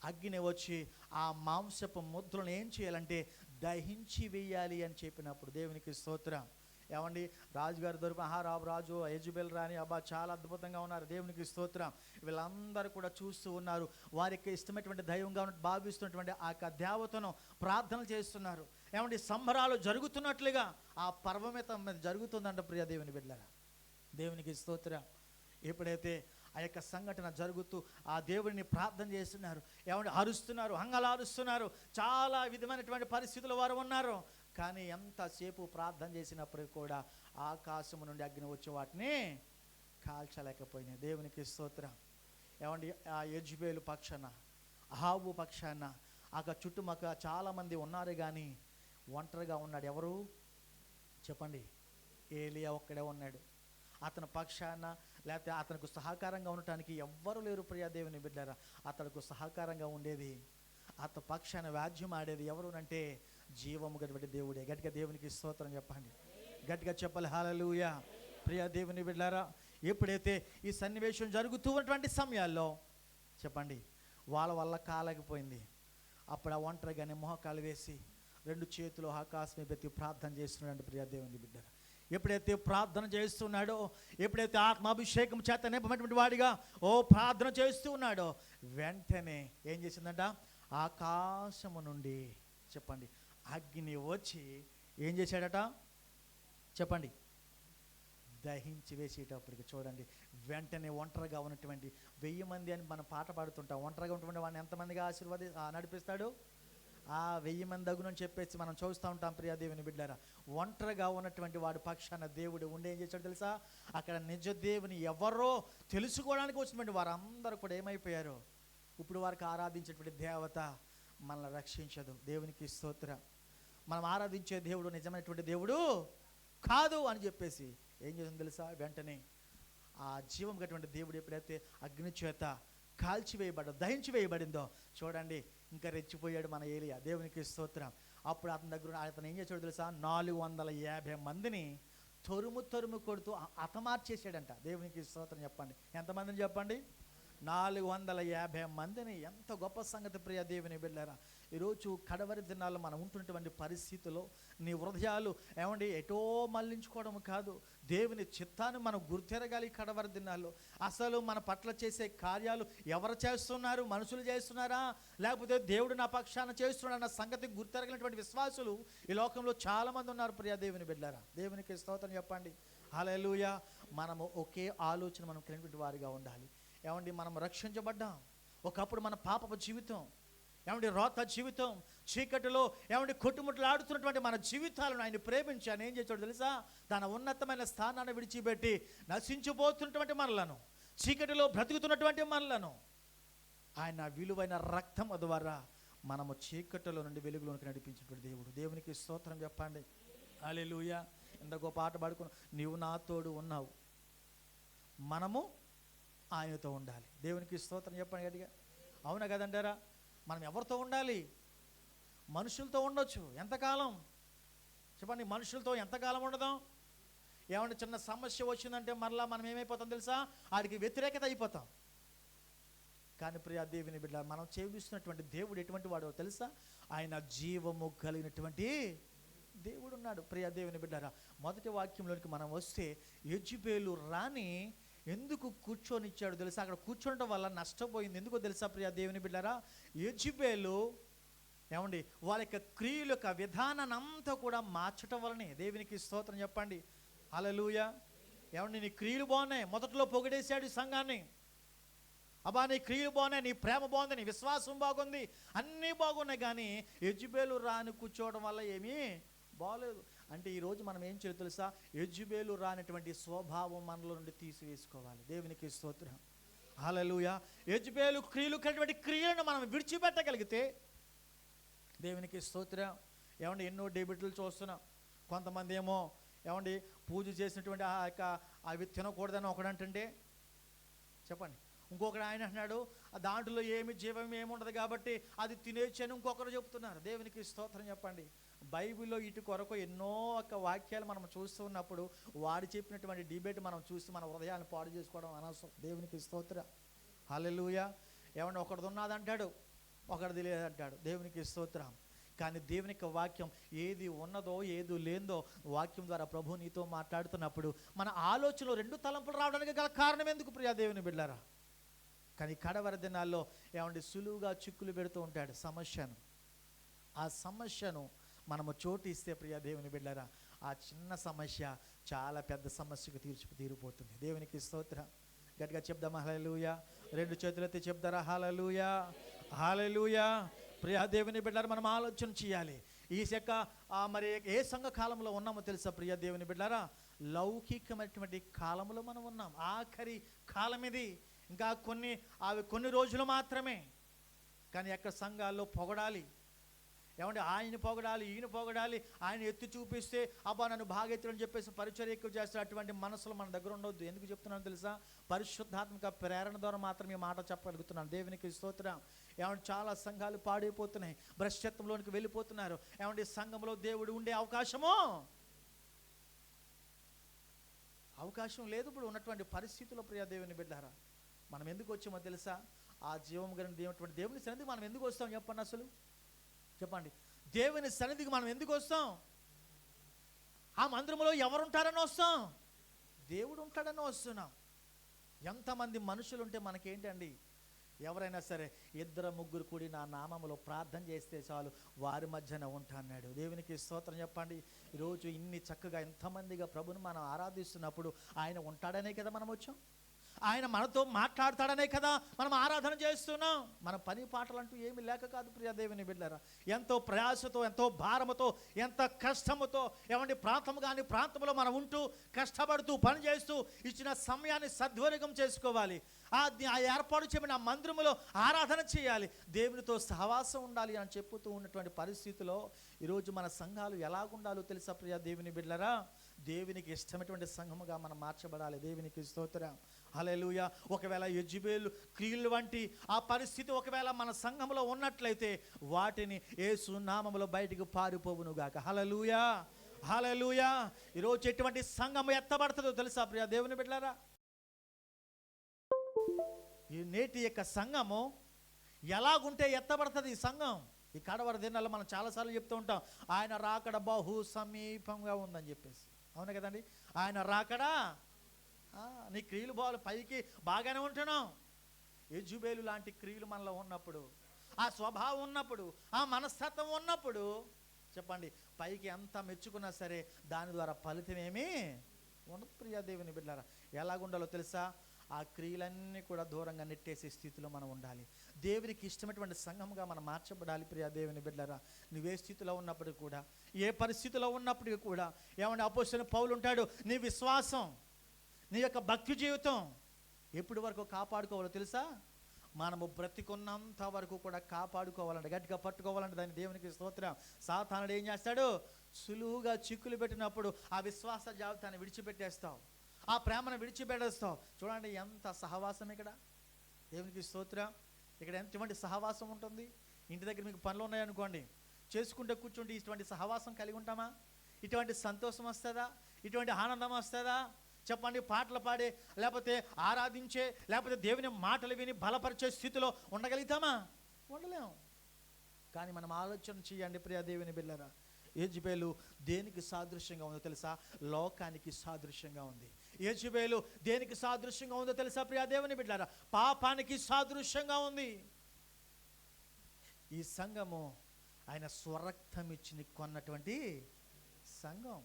అగ్ని వచ్చి ఆ మాంసపు ముద్రను ఏం చేయాలంటే దహించి వేయాలి అని చెప్పినప్పుడు దేవునికి స్తోత్రం. ఏమండి, రాజుగారి దొరికి రాజు యెజబెల్ రాణి చాలా అద్భుతంగా ఉన్నారు. దేవునికి స్తోత్రం. వీళ్ళందరూ కూడా చూస్తూ ఉన్నారు. వారికి ఇష్టమైనటువంటి దైవంగా భావిస్తున్నటువంటి ఆ యొక్క దేవతను ప్రార్థనలు చేస్తున్నారు. ఏమండి, సంబరాలు జరుగుతున్నట్లుగా ఆ పర్వతం మీద జరుగుతుందంట. ప్రియ దేవుని బిడ్డలారా, దేవునికి స్తోత్రం. ఎప్పుడైతే ఆ యొక్క సంఘటన జరుగుతూ ఆ దేవుడిని ప్రార్థన చేస్తున్నారు, ఏమంటే అరుస్తున్నారు, హంగలారుస్తున్నారు, చాలా విధమైనటువంటి పరిస్థితులు వారు ఉన్నారు. కానీ ఎంతసేపు ప్రార్థన చేసినప్పటికీ కూడా ఆకాశము నుండి అగ్ని వచ్చి వాటిని కాల్చలేకపోయినాయి. దేవునికి స్తోత్రం. ఏమండి, ఆ యెజబెలు పక్షాన, అహాబు పక్షాన అక్కడ చుట్టుపక్కల చాలామంది ఉన్నారు, కానీ ఒంటరిగా ఉన్నాడు. ఎవరు చెప్పండి? ఏలియా ఒక్కడే ఉన్నాడు. అతని పక్షాన లేకపోతే అతనికి సహకారంగా ఉండటానికి ఎవ్వరు లేరు. ప్రియా దేవుని బిడ్డారా, అతనికి సహకారంగా ఉండేది, అతని పక్షాన వ్యాజ్యం ఆడేది ఎవరు అంటే జీవము గడిపటి దేవుడే. గట్టిగా దేవునికి స్తోత్రం చెప్పండి. గట్టిగా చెప్పాలి. హల్లెలూయా. ప్రియా దేవుని బిడ్డారా, ఎప్పుడైతే ఈ సన్నివేశం జరుగుతూ ఉన్నటువంటి సమయాల్లో చెప్పండి వాళ్ళ వల్ల కాలేకపోయింది. అప్పుడు ఆ ఒంటరిగానే మోకాలు వేసి 2 చేతులు ఆకాశం పెట్టి ప్రార్థన చేస్తున్నాడు. ప్రియా దేవుని బిడ్డారా, ఎప్పుడైతే ప్రార్థన చేస్తున్నాడో, ఎప్పుడైతే ఆత్మాభిషేకం చేత నింపబడినటువంటి వాడిగా ప్రార్థన చేస్తూ ఉన్నాడో, వెంటనే ఏం చేసిందంట? ఆకాశము నుండి చెప్పండి అగ్ని వచ్చి ఏం చేశాడట? చెప్పండి, దహించి వేసేటప్పటికి చూడండి, వెంటనే ఒంటరిగా ఉన్నటువంటి 1000 మంది అని మనం పాట పాడుతుంటాం. ఒంటరిగా ఉన్నటువంటి వాడిని ఎంతమందిగా నడిపిస్తాడు? వెయ్యి మంది దగునని చెప్పేసి మనం చూస్తూ ఉంటాం ప్రియా దేవుని బిడ్డారా. ఒంటరిగా ఉన్నటువంటి వాడి పక్షాన దేవుడు ఉండి ఏం చేశాడు తెలుసా? అక్కడ నిజ దేవుని ఎవరో తెలుసుకోవడానికి వచ్చినటువంటి వారందరూ కూడా ఏమైపోయారు? ఇప్పుడు వారికి ఆరాధించేటువంటి దేవత మనల్ని రక్షించదు. దేవునికి స్తోత్రం. మనం ఆరాధించే దేవుడు నిజమైనటువంటి దేవుడు కాదు అని చెప్పేసి ఏం చేసింది తెలుసా? వెంటనే ఆ జీవం గటువంటి దేవుడు ఎప్పుడైతే అగ్ని చేత దహించి వేయబడిందో చూడండి, ఇంకా రెచ్చిపోయాడు మన ఏలియా. దేవునికి స్తోత్రం. అప్పుడు అతను ఏం చేశాడు తెలుసా? 450 మందిని తరుము కొడుతూ హతమార్చేసాడంట. దేవునికి స్తోత్రం. చెప్పండి, ఎంతమందిని చెప్పండి? 450 మందిని. ఎంత గొప్ప సంగతి ప్రియ దేవుని బిడ్డలారా. ఈరోజు కడవరి దినాల్లో మనం ఉంటున్నటువంటి పరిస్థితుల్లో నీ హృదయాలు ఎటో మళ్ళించుకోవడం కాదు, దేవుని చిత్తాన్ని మనం గుర్తెరగాలి. కడవరి దినాల్లో అసలు మన పట్ల చేసే కార్యాలు ఎవరు చేస్తున్నారు? మనుషులు చేస్తున్నారా, లేకపోతే దేవుడు నా పక్షాన చేస్తున్నాడు అన్న సంగతి గుర్తెరగలిగినటువంటి విశ్వాసులు ఈ లోకంలో చాలామంది ఉన్నారు ప్రియ దేవుని బిడ్డలారా. దేవునికి స్తోత్రం చెప్పండి. హల్లెలూయా. మనము ఒకే ఆలోచన మనం కలిగినటువంటి వారిగా ఉండాలి. మనం రక్షించబడ్డాం. ఒకప్పుడు మన పాపపు జీవితం, రోత జీవితం, చీకటిలో కొట్టుముట్లు ఆడుతున్నటువంటి మన జీవితాలను ఆయన ప్రేమించాను. ఏం చేశాడు తెలుసా? తన ఉన్నతమైన స్థానాన్ని విడిచిపెట్టి నశించిపోతున్నటువంటి మనలను, చీకటిలో బ్రతుకుతున్నటువంటి మనలను ఆయన విలువైన రక్తం ద్వారా మనము చీకటిలో నుండి వెలుగులోనికి నడిపించినటువంటి దేవుడు. దేవునికి స్తోత్రం చెప్పండి. హల్లెలూయా. ఎంత గొప్ప పాట పాడుకున్నాం. నీవు నా తోడు ఉన్నావు, మనము ఆయనతో ఉండాలి. దేవునికి స్తోత్రం చెప్పండి గట్టిగా. అవునా కదంటారా? మనం ఎవరితో ఉండాలి? మనుషులతో ఉండొచ్చు. ఎంతకాలం చెప్పండి? మనుషులతో ఎంతకాలం ఉండదాం? చిన్న సమస్య వచ్చిందంటే మరలా మనం ఏమైపోతాం తెలుసా? వాడికి వ్యతిరేకత అయిపోతాం. కానీ ప్రియ దేవుని బిడ్డ, మనం చేస్తున్నటువంటి దేవుడు ఎటువంటి వాడో తెలుసా? ఆయన జీవము కలిగినటువంటి దేవుడు ఉన్నాడు. ప్రియ దేవుని బిడ్డారా, మొదటి వాక్యంలోనికి మనం వస్తే యెజెబెలు రాణి ఎందుకు కూర్చొనిచ్చాడు తెలుసా? అక్కడ కూర్చోవడం వల్ల నష్టపోయింది. ఎందుకో తెలుసా ప్రియ దేవుని బిడ్డారా? యెజెబెలు వాళ్ళ యొక్క క్రియల యొక్క విధానాన్ని అంతా కూడా మార్చటం వల్లనే. దేవునికి స్తోత్రం చెప్పండి. హల్లెలూయా. నీ క్రియలు బాగున్నాయి, మొదట్లో పొగిడేశాడు ఈ సంఘాన్ని. అబ్బా నీ క్రియలు బాగున్నాయి, నీ ప్రేమ బాగుంది, నీ విశ్వాసం బాగుంది, అన్నీ బాగున్నాయి. కానీ యెజెబెలు రాని కూర్చోవడం వల్ల ఏమీ బాగలేదు. అంటే ఈరోజు మనం ఏం చేయాలి తెలుసా? యెజెబెలు రానటువంటి స్వభావం మనలో నుండి తీసివేసుకోవాలి. దేవునికి స్తోత్రం. హల్లెలూయా. యెజెబెలు క్రియలు కలిగినటువంటి క్రియలను మనం విడిచిపెట్టగలిగితే దేవునికి స్తోత్రం. ఎన్నో డెబిట్లు చూస్తున్నాం. కొంతమంది ఏమో పూజ చేసినటువంటి అవి తినకూడదని ఒకడంటే చెప్పండి, ఇంకొకడు ఆయన అంటున్నాడు దాంట్లో ఏమి జీవం ఏముండదు కాబట్టి అది తినేసి అని ఇంకొకరు చెప్తున్నారు. దేవునికి స్తోత్రం చెప్పండి. బైబిల్లో ఇటు కొరకు ఎన్నో వాక్యాలు మనం చూస్తూ ఉన్నప్పుడు వాడు చెప్పినటువంటి డిబేట్ మనం చూసి మన హృదయాన్ని పాడు చేసుకోవడం అనవసరం. దేవునికి స్తోత్రం. హల్లెలూయా. ఒకటిది ఉన్నదంటాడు, ఒకటిది లేదంటాడు. దేవునికి స్తోత్రం. కానీ దేవుని యొక్క వాక్యం ఏది ఉన్నదో ఏది లేదో వాక్యం ద్వారా ప్రభు నీతో మాట్లాడుతున్నప్పుడు మన ఆలోచనలో రెండు తలంపులు రావడానికి గల కారణం ఎందుకు ప్రియా దేవుని బిడ్డలారా? కానీ కడవరి దినాల్లో సులువుగా చిక్కులు పెడుతూ ఉంటాడు సమస్యను. ఆ సమస్యను మనము చోటు ఇస్తే ప్రియా దేవుని బిడ్డలారా, ఆ చిన్న సమస్య చాలా పెద్ద సమస్యకు తీరిపోతుంది. దేవునికి స్తోత్రం. గట్టిగా చెప్దామా హల్లెలూయా? రెండు చేతులెత్తి చెప్తారా హల్లెలూయా? హల్లెలూయా. ప్రియా దేవుని బిడ్డలారా, మనం ఆలోచన చేయాలి. ఈ యొక్క మరి ఏ సంఘ కాలంలో ఉన్నామో తెలుసా ప్రియా దేవుని బిడ్డలారా? లౌకికమైనటువంటి కాలంలో మనం ఉన్నాం. ఆఖరి కాలం ఇది. ఇంకా కొన్ని రోజులు మాత్రమే. కానీ ఎక్కడ సంఘాల్లో పొగడాలి, ఆయన పొగడాలి, ఈయన పొగడాలి, ఆయన ఎత్తి చూపిస్తే అబ్బా నన్ను బాగా ఎత్తులని చెప్పేసి పరిచర్య ఎక్కువ చేస్తారు. అటువంటి మనసులు మన దగ్గర ఉండొద్దు. ఎందుకు చెప్తున్నాను తెలుసా? పరిశుద్ధాత్మక ప్రేరణ ద్వారా మాత్రమే మాట చెప్పగలుగుతున్నాను. దేవునికి స్తోత్రం. చాలా సంఘాలు పాడైపోతున్నాయి, భ్రష్టత్వంలోనికి వెళ్ళిపోతున్నారు. సంఘంలో దేవుడు ఉండే అవకాశం లేదు ఇప్పుడు ఉన్నటువంటి పరిస్థితుల్లో. ప్రియ దేవుని బిడ్డారా, మనం ఎందుకు వచ్చామో తెలుసా? ఆ జీవం కలిగిన దేవుని సన్నిధికి మనం ఎందుకు వస్తాం చెప్పండి? అసలు చెప్పండి, దేవుని సన్నిధికి మనం ఎందుకు వస్తాం? ఆ మందిరంలో ఎవరుంటారని వస్తాం? దేవుడు ఉంటాడని వస్తున్నాం. ఎంతమంది మనుషులు ఉంటే మనకేంటండి? ఎవరైనా సరే 2-3 కూడి నా నామములో ప్రార్థన చేస్తే చాలు వారి మధ్యన ఉంటా అన్నాడు. దేవునికి స్తోత్రం చెప్పండి. ఈరోజు ఇన్ని చక్కగా ఎంతమందిగా ప్రభుని మనం ఆరాధిస్తున్నప్పుడు ఆయన ఉంటాడనే కదా మనం వచ్చాం. ఆయన మనతో మాట్లాడతాడనే కదా మనం ఆరాధన చేస్తున్నాం. మన పని పాటలు అంటూ ఏమి లేక కాదు ప్రియ దేవుని బిడ్డలారా. ఎంతో ప్రయాసతో, ఎంతో భారముతో, ఎంత కష్టముతో ఏమండి ప్రాంతంలో మనం ఉంటూ కష్టపడుతూ పని చేస్తూ ఇచ్చిన సమయాన్ని సద్వినియోగం చేసుకోవాలి. ఆ ఏర్పాటు చేయబడిన మందిరములో ఆరాధన చేయాలి, దేవునితో సహవాసం ఉండాలి అని చెప్పుతూ ఉన్నటువంటి పరిస్థితిలో ఈరోజు మన సంఘాలు ఎలాగుండాలో తెలుసా ప్రియ దేవుని బిడ్డలారా? దేవునికి ఇష్టమైనటువంటి సంఘముగా మనం మార్చబడాలి. దేవునికి స్తోత్రం, హల్లెలూయా. ఒకవేళ యెజబెలు క్రియలు వంటి ఆ పరిస్థితి ఒకవేళ మన సంఘములో ఉన్నట్లయితే వాటిని యేసు నామములో బయటికి పారిపోవును గాక. హల్లెలూయా, హల్లెలూయా. ఈరోజు ఎటువంటి సంఘము ఎత్తబడుతుందో తెలుసా ప్రియ దేవుని బిడ్డలారా? ఈ నేటి యొక్క సంఘము ఎలాగుంటే ఎత్తబడుతుంది ఈ సంఘం? ఈ కడవర దినాల్లో మనం చాలాసార్లు చెప్తూ ఉంటాం, ఆయన రాకడ బహు సమీపంగా ఉందని చెప్పేసి. అవును కదండి? ఆయన రాకడా, నీ క్రియలు పైకి బాగానే ఉంటున్నాం. యెజబెలు లాంటి క్రియలు మనలో ఉన్నప్పుడు, ఆ స్వభావం ఉన్నప్పుడు, ఆ మనస్తత్వం ఉన్నప్పుడు చెప్పండి, పైకి ఎంత మెచ్చుకున్నా సరే దాని ద్వారా ఫలితం ఏమీ ఉండదు ప్రియ దేవుని బిడ్డలారా. ఎలాగుండాలో తెలుసా? ఆ క్రియలన్నీ కూడా దూరంగా నెట్టేసే స్థితిలో మనం ఉండాలి. దేవునికి ఇష్టమైనటువంటి సంఘముగా మనం మార్చబడాలి ప్రియ దేవుని బిడ్డలారా. నువ్వే స్థితిలో ఉన్నప్పటికీ కూడా, ఏ పరిస్థితిలో ఉన్నప్పటికీ కూడా ఏమంటే అపోస్తలుడైన పౌలు ఉంటాడు, నీ విశ్వాసం, నీ యొక్క భక్తి జీవితం ఎప్పటి వరకు కాపాడుకోవాలో తెలుసా? మనము బ్రతికున్నంత వరకు కూడా కాపాడుకోవాలంటే, గట్టిగా పట్టుకోవాలంటే దాన్ని దేవునికి స్తోత్రం. సాతానుడు ఏం చేస్తాడు? సులువుగా చిక్కులు పెట్టినప్పుడు ఆ విశ్వాస జాబితాన్ని విడిచిపెట్టేస్తావు, ఆ ప్రేమను విడిచిపెట్టేస్తావు. చూడండి ఎంత సహవాసం ఇక్కడ. దేవునికి స్తోత్రం. ఇక్కడ ఎటువంటి సహవాసం ఉంటుంది? ఇంటి దగ్గర మీకు పనులు ఉన్నాయనుకోండి, చేసుకుంటే కూర్చుంటే ఇటువంటి సహవాసం కలిగి ఉంటామా? ఇటువంటి సంతోషం వస్తుందా? ఇటువంటి ఆనందం వస్తుందా? చెప్పండి. పాటలు పాడే, లేకపోతే ఆరాధించే, లేకపోతే దేవుని మాటలు విని బలపరిచే స్థితిలో ఉండగలుగుతామా? ఉండలేము. కానీ మనం ఆలోచన చేయండి ప్రియ దేవుని బిడ్డలారా. యెజబెలు దేనికి సాదృశ్యంగా ఉందో తెలుసా? లోకానికి సాదృశ్యంగా ఉంది. యెజబెలు దేనికి సాదృశ్యంగా ఉందో తెలుసా ప్రియ దేవుని బిడ్డలారా? పాపానికి సాదృశ్యంగా ఉంది. ఈ సంఘము ఆయన స్వరక్తం ఇచ్చి కొన్నటువంటి సంఘం.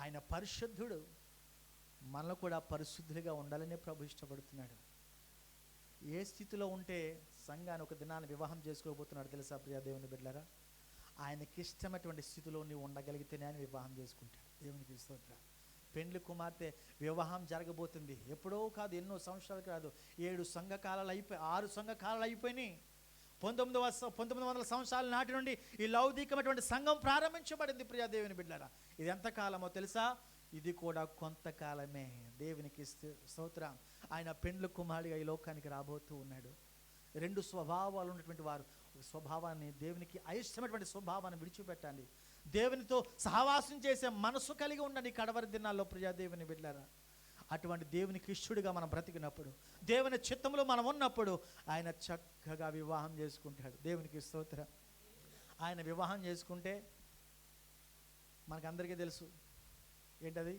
ఆయన పరిశుద్ధుడు. మనలో కూడా పరిశుద్ధులుగా ఉండాలనే ప్రభు ఇష్టపడుతున్నాడు. ఏ స్థితిలో ఉంటే సంఘాన్ని ఒక దినాన్ని వివాహం చేసుకోబోతున్నాడు తెలుసా ప్రియ దేవుని బిడ్డలారా? ఆయనకి ఇష్టమైనటువంటి స్థితిలో నీవు ఉండగలిగితేనే ఆయన వివాహం చేసుకుంటాడు. దేవునికి స్తోత్రం. పెండ్లి కుమార్తె వివాహం జరగబోతుంది. ఎప్పుడో కాదు, ఎన్నో సంవత్సరాలు కాదు, 7 సంఘకాలాలు అయిపోయి 6 సంఘకాలాలు అయిపోయినాయి. 1900 సంవత్సరాల నాటి నుండి ఈ లౌకికమైనటువంటి సంఘం ప్రారంభించబడింది ప్రియ దేవుని బిడ్డలారా. ఇది ఎంతకాలమో తెలుసా? ఇది కూడా కొంతకాలమే. దేవునికి స్తోత్రం. ఆయన పెండ్లి కుమారుడిగా ఈ లోకానికి రాబోతూ ఉన్నాడు. 2 స్వభావాలు ఉన్నటువంటి వారు స్వభావాన్ని, దేవునికి అయిష్టమైనటువంటి స్వభావాన్ని విడిచిపెట్టండి. దేవునితో సహవాసం చేసే మనసు కలిగి ఉండండి కడవరి దినాల్లో ప్రియ దేవుని బిడ్డలారా. అటువంటి దేవునికి ఇష్టడుగా మనం బ్రతికినప్పుడు, దేవుని చిత్తంలో మనం ఉన్నప్పుడు ఆయన చక్కగా వివాహం చేసుకుంటాడు. దేవునికి స్తోత్రం. ఆయన వివాహం చేసుకుంటే మనకందరికీ తెలుసు ఏంటది?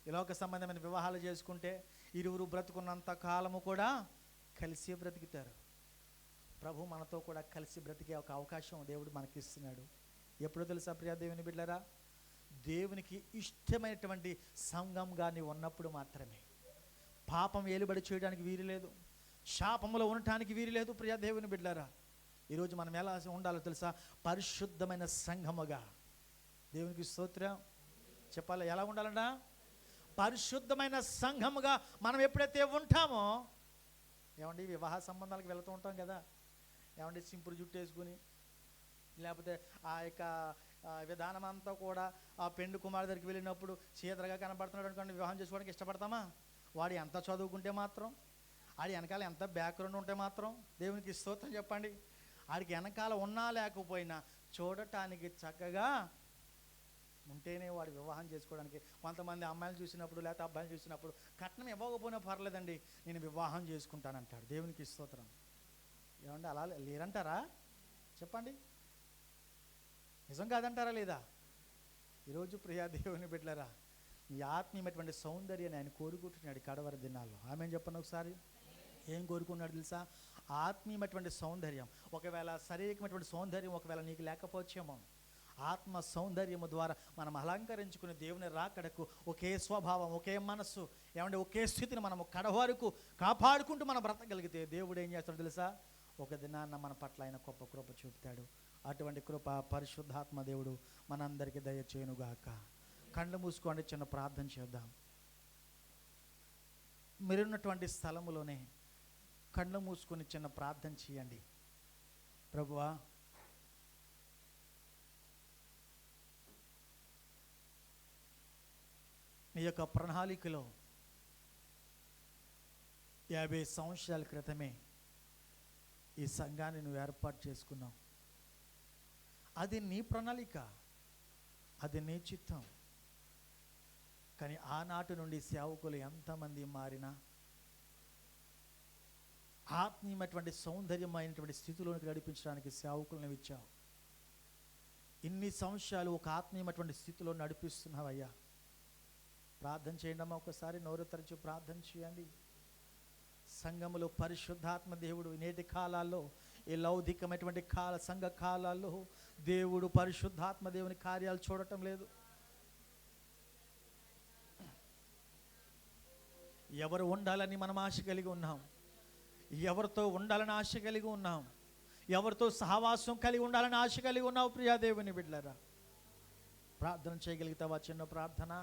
ఈ లోక సంబంధమైన వివాహాలు చేసుకుంటే ఇరువురు బ్రతుకున్నంత కాలము కూడా కలిసి బ్రతుకుతారు. ప్రభు మనతో కూడా కలిసి బ్రతికే ఒక అవకాశం దేవుడు మనకి ఇస్తున్నాడు. ఎప్పుడో తెలుసా ప్రియ దేవుని బిడ్డలారా? దేవునికి ఇష్టమైనటువంటి సంఘంగా నీవు ఉన్నప్పుడు మాత్రమే. పాపం ఏలుబడి చేయడానికి వీలు లేదు, శాపములో ఉండటానికి వీలు లేదు ప్రియ దేవుని బిడ్డలారా. ఈరోజు మనం ఎలా ఉండాలో తెలుసా? పరిశుద్ధమైన సంఘముగా. దేవునికి స్తోత్రం. చెప్పాలి, ఎలా ఉండాలన్నా? పరిశుద్ధమైన సంఘముగా మనం ఎప్పుడైతే ఉంటామో, ఏమండి వివాహ సంబంధాలకు వెళుతూ ఉంటాం కదా, ఏమంటే సింపుల్ జుట్టు వేసుకుని, లేకపోతే ఆ యొక్క విధానం అంతా కూడా ఆ పెండు కుమారు దగ్గరికి వెళ్ళినప్పుడు చీదరగా కనబడుతున్నాడు అనుకోండి, వివాహం చేసుకోవడానికి ఇష్టపడతామా? వాడు ఎంత చదువుకుంటే మాత్రం, ఆడి వెనకాల ఎంత బ్యాక్గ్రౌండ్ ఉంటే మాత్రం, దేవునికి స్తోత్రం చెప్పండి, ఆడికి వెనకాల ఉన్నా లేకపోయినా చూడటానికి చక్కగా ఉంటేనే వాడు వివాహం చేసుకోవడానికి. కొంతమంది అమ్మాయిలు చూసినప్పుడు లేకపోతే అబ్బాయిలు చూసినప్పుడు కట్నం ఇవ్వకపోయినా పర్లేదండి, నేను వివాహం చేసుకుంటానంటాడు. దేవునికి స్తోత్రం. ఏమంటే అలా లేరంటారా? చెప్పండి, నిజం కాదంటారా లేదా? ఈరోజు ప్రియా దేవుని బిడ్డలారా, ఈ ఆత్మీయమైనటువంటి సౌందర్యాన్ని ఆయన కోరుకుంటున్నాడు కడవరి దినాల్లో. ఆమెను చెప్పండి ఒకసారి. ఏం కోరుకున్నాడు తెలుసా? ఆత్మీయమైనటువంటి సౌందర్యం. ఒకవేళ శారీరకమైనటువంటి సౌందర్యం ఒకవేళ నీకు లేకపోవచ్చేమో, ఆత్మ సౌందర్యము ద్వారా మనం అలంకరించుకుని దేవుని రాకడకు ఒకే స్వభావం, ఒకే మనస్సు, ఏమంటే ఒకే స్థితిని మనము కడవరకు కాపాడుకుంటూ మనం బ్రతకగలిగితే దేవుడు ఏం చేస్తాడో తెలుసా? ఒక దినాన్న మన పట్ల ఆయన గొప్ప కృప చూపుతాడు. అటువంటి కృప పరిశుద్ధాత్మ దేవుడు మనందరికీ దయచేయునుగాక. కళ్ళు మూసుకోండి, చిన్న ప్రార్థన చేద్దాం. మీరున్నటువంటి స్థలములోనే కళ్ళు మూసుకొని చిన్న ప్రార్థన చేయండి. ప్రభువా, నీ యొక్క ప్రణాళికలో 50 సంవత్సరాల క్రితమే ఈ సంఘాన్ని నువ్వు ఏర్పాటు చేసుకున్నావు. అది నీ ప్రణాళిక, అది నీ చిత్తం. కానీ ఆనాటి నుండి సేవకులు ఎంతమంది మారినా ఆత్మీయమైనటువంటి సౌందర్యమైనటువంటి స్థితిలోనికి నడిపించడానికి సేవకులను ఇచ్చావు. ఇన్ని సంవత్సరాలు ఒక ఆత్మీయమైనటువంటి స్థితిలో నడిపిస్తున్నావయ్యా. ప్రార్థన చేయండి అమ్మా, ఒకసారి నోరు తెరిచి ప్రార్థన చేయండి. సంఘములో పరిశుద్ధాత్మ దేవుడు నేటి కాలాల్లో, ఈ లౌకికమైనటువంటి సంఘ కాలాల్లో దేవుడు పరిశుద్ధాత్మ దేవుని కార్యాలు చూడటం లేదు. ఎవరు ఉండాలని మనం ఆశ కలిగి ఉన్నాం, ఎవరితో ఉండాలని ఆశ కలిగి ఉన్నాం, ఎవరితో సహవాసం కలిగి ఉండాలని ఆశ కలిగి ఉన్నావు. ప్రియా దేవుని బిడ్డలారా, ప్రార్థన చేయగలుగుతావా? చిన్న ప్రార్థన.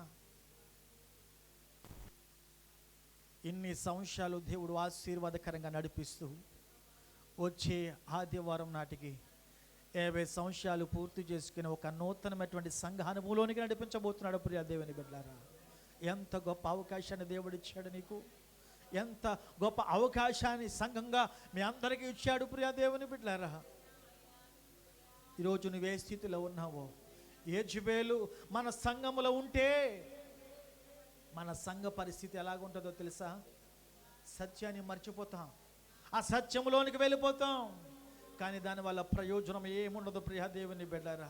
ఇన్ని సంవత్సరాలు దేవుడు ఆశీర్వాదకరంగా నడిపిస్తూ వచ్చే ఆదివారం నాటికి 50 సంవత్సరాలు పూర్తి చేసుకుని ఒక నూతనమైనటువంటి సంఘ అనుభవంలోనికి నడిపించబోతున్నాడు. ప్రియా దేవుని బిడ్డలారా, ఎంత గొప్ప అవకాశాన్ని దేవుడు ఇచ్చాడు నీకు, ఎంత గొప్ప అవకాశాన్ని సంఘంగా మీ అందరికీ ఇచ్చాడు. ప్రియా దేవుని బిడ్డలారా, ఈరోజు నువ్వే స్థితిలో ఉన్నావో, యెజబెలు మన సంఘములో ఉంటే మన సంఘ పరిస్థితి ఎలాగుంటుందో తెలుసా? సత్యాన్ని మర్చిపోతాం, ఆ సత్యంలోనికి వెళ్ళిపోతాం. కానీ దానివల్ల ప్రయోజనం ఏముండదు. ప్రియా దేవుని బిడ్డలారా,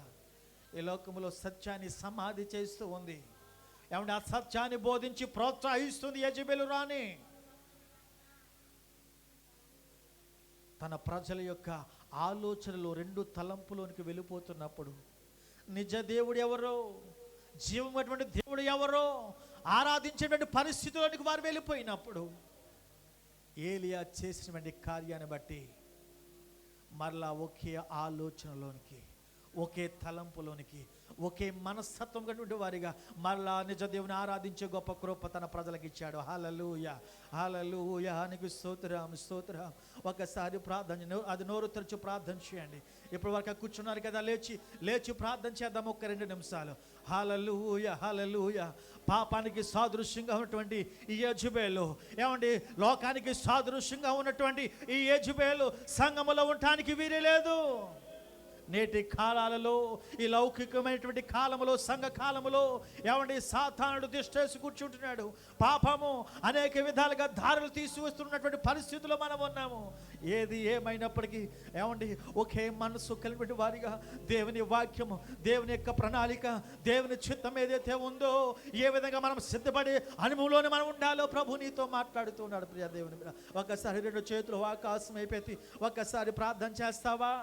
ఈ లోకములో సత్యాన్ని సమాధి చేస్తూ ఉంది. ఏమంటే ఆ సత్యాన్ని బోధించి ప్రోత్సహిస్తుంది యెజబెలు రాణి. తన ప్రజల యొక్క ఆలోచనలు 2 తలంపులోనికి వెళ్ళిపోతున్నప్పుడు నిజ దేవుడు ఎవరో, జీవమైనటువంటి దేవుడు ఎవరో ఆరాధించేటువంటి పరిస్థితుల్లోనికి వారు వెళ్ళిపోయినప్పుడు ఏలియా చేసినటువంటి కార్యాన్ని బట్టి మరలా ఒకే ఆలోచనలోనికి, ఒకే తలంపులోనికి, ఒకే మనస్తత్వం కలిగిన వారిగా మరలా నిజ దేవుని ఆరాధించే గొప్ప కృప తన ప్రజలకు ఇచ్చాడు. హల్లెలూయా, హల్లెలూయా, నీకు స్తోత్రం, స్తోత్రం. ఒకసారి ప్రార్థన, అది నోరు తెరిచి ప్రార్థన చేయండి. ఇప్పటి వరకు కూర్చున్నారు కదా, లేచి ప్రార్థన చేద్దాం ఒక 2 నిమిషాలు. హల్లెలూయా, హల్లెలూయా. పాపానికి సాదృశ్యంగా ఉన్నటువంటి ఈ యెజబెలు, ఏమండి లోకానికి సాదృశ్యంగా ఉన్నటువంటి ఈ యెజబెలు సంఘములో ఉండటానికి వీరే లేదు. నేటి కాలాలలో, ఈ లౌకికమైనటువంటి కాలములో, సంఘ కాలములో ఏమండి సాతానుడు దిష్టేసి కూర్చుంటున్నాడు. పాపము అనేక విధాలుగా దారులు తీసువస్తున్నటువంటి పరిస్థితుల్లో మనం ఉన్నాము. ఏది ఏమైనప్పటికీ ఏమండి ఒకే మనసు కలిగిన వారిగా దేవుని వాక్యము, దేవుని యొక్క ప్రణాళిక, దేవుని చిత్తం ఏదైతే ఉందో, ఏ విధంగా మనం సిద్ధపడి అనుభవంలోనే మనం ఉండాలో ప్రభు నీతో మాట్లాడుతున్నాడు. ప్రియ దేవుని మీద ఒక్కసారి 2 చేతులు ఆకాశం అయిపోయి ఒక్కసారి ప్రార్థన చేస్తావా?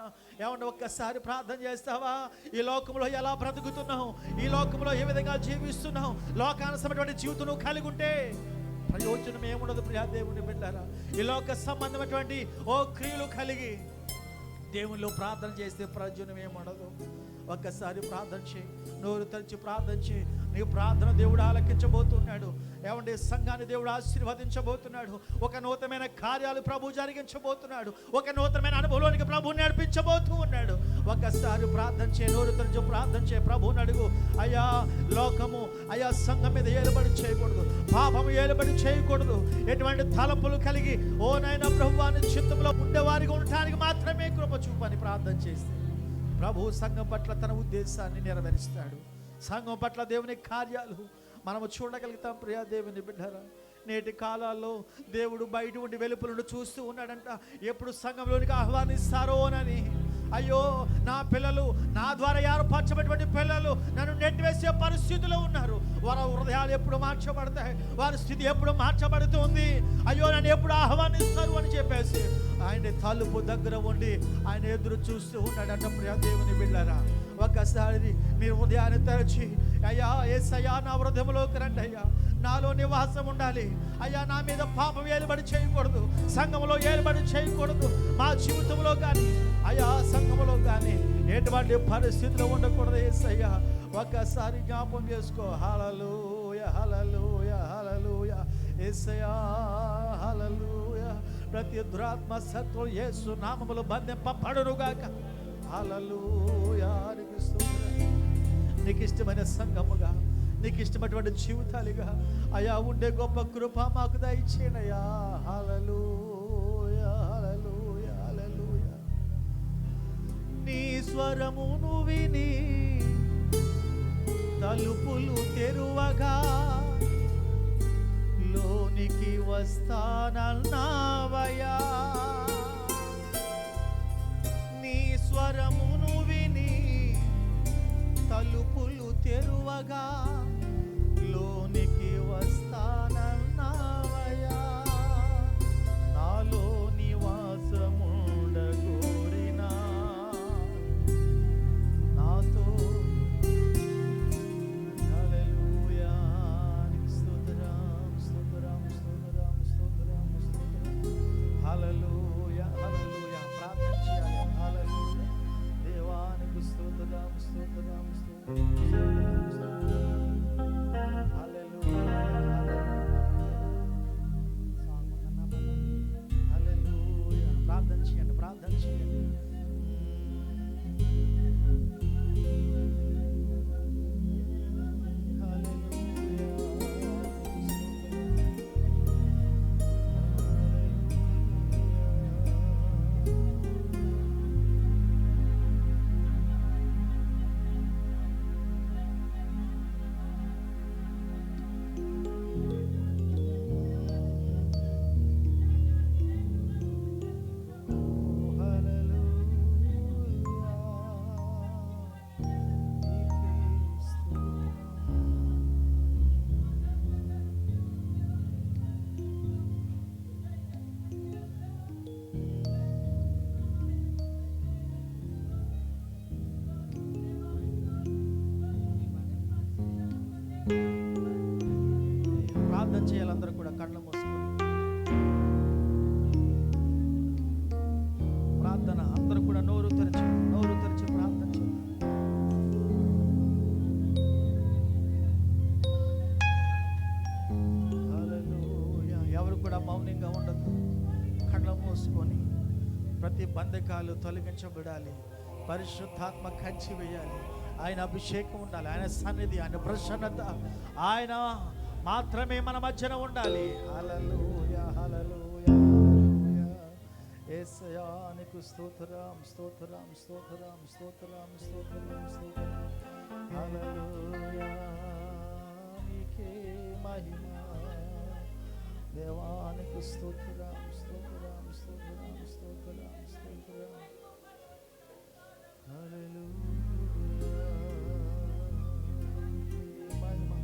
ఏమంటే ఒక్కసారి ప్రార్థన చేస్తావా? ఈ లోకంలో ఎలా బ్రతుకుతున్నావు, ఈ లోకంలో ఏ విధంగా జీవిస్తున్నావు, లోకానుసమైనటువంటి జీవితం నువ్వు కలిగి ఉంటే ప్రయోజనం ఏముండదు. ప్రియా దేవుని బిడ్డలారా, ఈ లోక సంబంధమైనటువంటి క్రియలు కలిగి దేవునిలో ప్రార్థన చేస్తే ప్రయోజనం ఏముండదు. ఒక్కసారి ప్రార్థన చేయి, నోరు తెరిచి ప్రార్థన చేయి. నీ ప్రార్థన దేవుడు ఆలకించబోతున్నాడు. ఏమంటే సంఘాన్ని దేవుడు ఆశీర్వదించబోతున్నాడు. ఒక నూతనమైన కార్యాలు ప్రభు జరిగించబోతున్నాడు. ఒక నూతనమైన అనుభవంలోనికి ప్రభు నడిపించబోతూ ఉన్నాడు. ఒక్కసారి ప్రార్థన చేయి, నోరు తెరిచి ప్రార్థన చేయి. ప్రభువుని అడుగు, అయ్యా లోకము, అయ్యా సంఘం మీద ఏలుబడి చేయకూడదు, పాపము ఏలుబడి చేయకూడదు. ఎటువంటి తలంపులు కలిగి ఓ నాయనా ప్రభువాని చిత్తంలో ఉండేవారిగా ఉండటానికి మాత్రమే కృప చూపని ప్రార్థన చేస్తే ప్రభు సంఘం పట్ల తన ఉద్దేశాన్ని నెరవేరుస్తాడు. సంఘం పట్ల దేవుని కార్యాలు మనము చూడగలుగుతాం. ప్రియా దేవుని బిడ్డరా, నేటి కాలాల్లో దేవుడు బయట ఉండి వెలుపలను చూస్తూ ఉన్నాడంట. ఎప్పుడు సంఘంలోనికి ఆహ్వానిస్తారోనని. అయ్యో నా పిల్లలు, నా ద్వారా ఏర్పరచబడినటువంటి పిల్లలు నన్ను నెట్టివేసే పరిస్థితిలో ఉన్నారు. వారి హృదయాలు ఎప్పుడు మార్చబడతాయి, వారి స్థితి ఎప్పుడు మార్చబడుతుంది. అయ్యో నన్ను ఎప్పుడు ఆహ్వానిస్తారు అని చెప్పేసి ఆయన తలుపు దగ్గర ఉండి ఆయన ఎదురు చూస్తూ ఉన్నాడంట. ప్రియా దేవుని బిడ్డరా, ఒకసారి మీరు హృదయాన్ని తెరచి, అయ్యా యేసయ్యా నా హృదయంలోకి రండి అయ్యా, నాలో నివాసం ఉండాలి అయ్యా, నా మీద పాపం ఏలుబడి చేయకూడదు, సంఘంలో ఏలుబడి చేయకూడదు, మా జీవితంలో కానీ అయ్యా సంఘంలో కానీ ఎటువంటి పరిస్థితిలో ఉండకూడదు యేసయ్యా. ఒక్కసారి జ్ఞాపం చేసుకో. హల్లెలూయా హల్లెలూయా హల్లెలూయా యేసయ్యా హల్లెలూయా. ప్రతి దురాత్మ సత్వం యేసు నామములో బంధింపబడునుగాక. హల్లెలూయా. నీకు ఇష్టమైన సంఘముగా, నీకు ఇష్టమైనటువంటి జీవితాలుగా అయా ఉండే గొప్ప కృప మాకు దయచేయనయ్యా. హల్లెలూయా హల్లెలూయా హల్లెలూయా. నీ స్వరమును విని తలుపులు తెరువగా లోనికి వస్తానన్నావయ్యా. నీ స్వరమును విని తలుపులు తెరువగా లోనికి వస్తానన్నావయ్యా. నాలో నివాసముండగోరినా నాతో. హల్లెలూయా. స్తోత్రం స్తోత్రం స్తోత్రం స్తోత్రం స్తోత్రం. హల్లెలూయా హల్లెలూయా. ప్రార్థన చేయాలి. హల్లెలూయా. దేవానికి స్తోత్రం స్తోత్రం స్తోత్రం హల్లెలూయా హల్లెలూయా. ప్రార్థన చేయండి, ప్రార్థన చేయండి. ప్రార్థన చేయాలి. అందరూ కూడా కళ్ళు మూసుకొని ప్రార్థన. అందరూ కూడా నోరు తెరిచి ప్రార్థన చేయాలి. హల్లెలూయా. ఎవరు కూడా మౌనంగా ఉండద్దు. కళ్ళు మూసుకొని ప్రతి బంధకాలు తొలగించబడాలి. పరిశుద్ధాత్మ కంచి వేయాలి. ఆయన అభిషేకం ఉండాలి. ఆయన సన్నిధి, ఆయన ప్రసన్నత, ఆయన మాత్రమే మన మధ్యన ఉండాలి. హల్లెలూయా హల్లెలూయా హల్లెలూయా. యేసయ్యా నీకు స్తోత్రం స్తోత్రం స్తోత్రం స్తోత్రం స్తోత్రం స్తోత్రం. హల్లెలూయా. నీకే మహిమ. దేవానికి స్తోత్రం స్తోత్రం స్తోత్రం స్తోత్రం స్తోత్రం. హల్లెలూయా.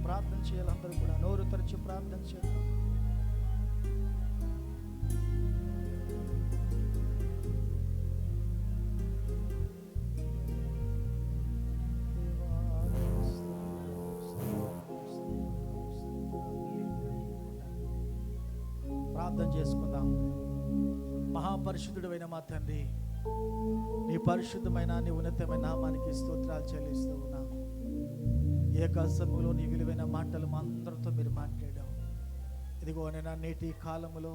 ప్రార్థన చేయాలి. అందరూ కూడా నోరు తెరిచి ప్రార్థన చేద్దాం. ప్రార్థన చేసుకుందాం. మహాపరిశుద్ధుడైన మా తండ్రి, నీ పరిశుద్ధమైన నీ ఉన్నతమైన నామానికి స్తోత్రాలు చెల్లిస్తూ ఉన్నాం. ఏక సమయంలో నీ విలువైన మాటలు మా అందరితో మీరు మాట్లాడాం. ఇదిగో నైనా నేటి కాలంలో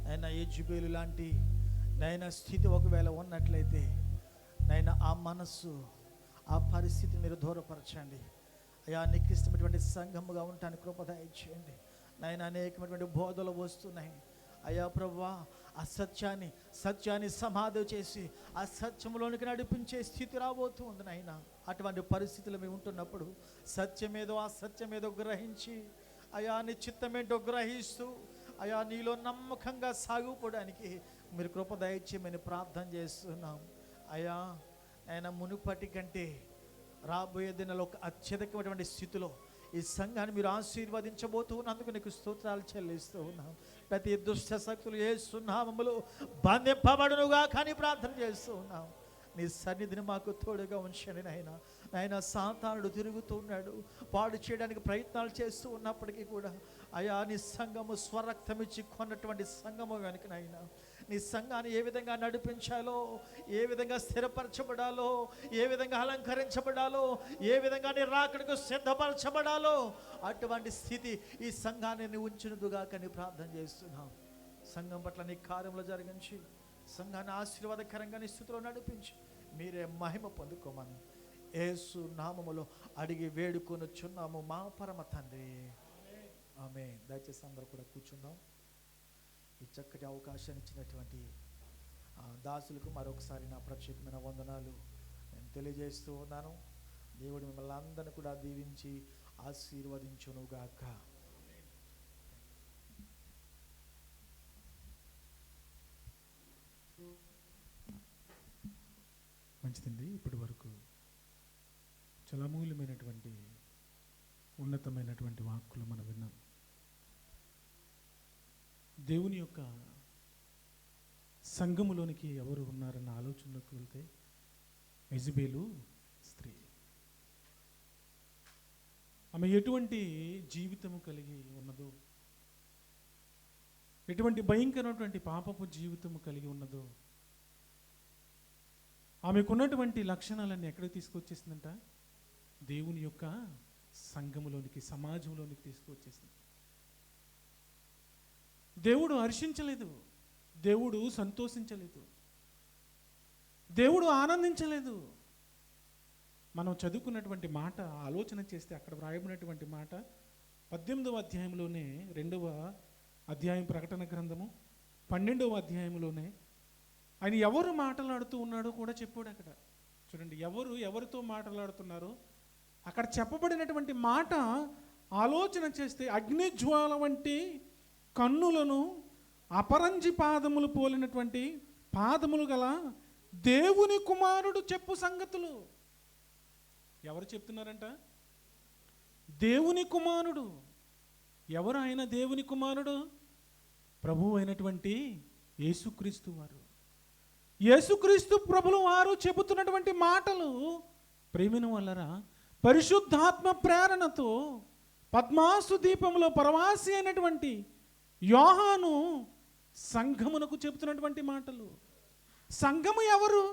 నైనా యెజబెలు లాంటి నైనా స్థితి ఒకవేళ ఉన్నట్లయితే నైనా ఆ మనస్సు, ఆ పరిస్థితిని మీరు దూరపరచండి అయ్యా. నీకు ఇష్టమైనటువంటి సంఘముగా ఉండటానికి కృప దయచేయండి నైనా. అనేకమైనటువంటి బోధలు వస్తున్నాయి అయ్యా ప్రభువా. ఆ సత్యాన్ని సమాధి చేసి ఆ సత్యంలోనికి నడిపించే స్థితి రాబోతూ ఉంది నాయనా. అటువంటి పరిస్థితులు మేము ఉంటున్నప్పుడు సత్యమేదో అసత్యమేదో గ్రహించి అయా నీ చిత్తమేంటో గ్రహిస్తూ అయా నీలో నమ్మకంగా సాగుపోవడానికి మీరు కృప దయచేయమని ప్రార్థన చేస్తున్నాం అయా. ఆయన మునుపటి కంటే రాబోయే దినాల్లో ఒక అత్యధికమైనటువంటి స్థితిలో ఈ సంఘాన్ని మీరు ఆశీర్వదించబోతూ ఉన్నందుకు నీకు స్తోత్రాలు చెల్లిస్తూ ఉన్నాం. ప్రతి దుష్ట శక్తులు యేసు నామములో బంధింపబడునుగా కానీ ప్రార్థన చేస్తూ ఉన్నాం నీ సన్నిధిని మాకు తోడుగా ఉంచండి నాయన సాతానుడు తిరుగుతూ ఉన్నాడు, పాడు చేయడానికి ప్రయత్నాలు చేస్తూ ఉన్నప్పటికీ కూడా అయా నీ సంఘము స్వరక్తం ఇచ్చి కొన్నటువంటి సంఘము కనుక నాయన నీ సంఘాన్ని ఏ విధంగా నడిపించాలో, ఏ విధంగా స్థిరపరచబడాలో, ఏ విధంగా అలంకరించబడాలో, ఏ విధంగా నీ రాకడకు సిద్ధపరచబడాలో అటువంటి స్థితి ఈ సంఘాన్ని ఉంచినదుగాక నీ ప్రార్థన చేస్తున్నాం. సంఘం పట్ల నీ కార్యములు జరిగించి సంఘాన్ని ఆశీర్వాదకరంగా నీ స్థితిలో నడిపించి మీరే మహిమ పొందుకోమని యేసు నామములో అడిగి వేడుకొనుచున్నాము మా పరమ తండ్రి, ఆమేన్. దయచేసి అందరూ కూడా కూర్చుందాం. ఈ చక్కటి అవకాశాన్ని ఇచ్చినటువంటి దాసులకు మరొకసారి నా ప్రత్యేకమైన వందనాలు నేను తెలియజేస్తూ ఉన్నాను. దేవుడు మిమ్మల్ని అందరినీ కూడా దీవించి ఆశీర్వదించునుగాక. మంచిదండి. ఇప్పటి వరకు చాలా అమూల్యమైనటువంటి ఉన్నతమైనటువంటి వాక్కులు మనం విన్నాం. దేవుని యొక్క సంఘములోనికి ఎవరు ఉన్నారన్న ఆలోచనలోకి వెళ్తే యెజబెలు స్త్రీ, ఆమె ఎటువంటి జీవితము కలిగి ఉన్నదో, ఎటువంటి భయంకరమైనటువంటి పాపపు జీవితము కలిగి ఉన్నదో, ఆమెకున్నటువంటి లక్షణాలన్నీ ఎక్కడికి తీసుకొచ్చేసిందంట? దేవుని యొక్క సంఘములోనికి, సమాజంలోనికి తీసుకువచ్చేసింది. దేవుడు హర్షించలేదు, దేవుడు సంతోషించలేదు, దేవుడు ఆనందించలేదు. మనం చదువుకున్నటువంటి మాట ఆలోచన చేస్తే అక్కడ వ్రాయబడినటువంటి మాట 18వ అధ్యాయంలోనే, 2వ అధ్యాయం ప్రకటన గ్రంథము 12వ అధ్యాయంలోనే ఆయన ఎవరు మాట్లాడుతూ ఉన్నాడో కూడా చెప్పాడు. అక్కడ చూడండి, ఎవరితో మాట్లాడుతున్నారో అక్కడ చెప్పబడినటువంటి మాట ఆలోచన చేస్తే అగ్నిజ్వాల వంటి కన్నులను, అపరంజి పాదములు పోలినటువంటి పాదములు గల దేవుని కుమారుడు చెప్పు సంగతులు. ఎవరు చెప్తున్నారంట? దేవుని కుమారుడు. ఎవరు ఆయన దేవుని కుమారుడు? ప్రభువు అయినటువంటి యేసుక్రీస్తు వారు. యేసుక్రీస్తు ప్రభులు వారు చెబుతున్నటువంటి మాటలు ప్రేమిన వల్లరా పరిశుద్ధాత్మ ప్రేరణతో పద్మాసు దీపంలో పరవాసి అయినటువంటి యోహాను సంఘమునకు చెబుతున్నటువంటి మాటలు. సంఘము ఎవరు?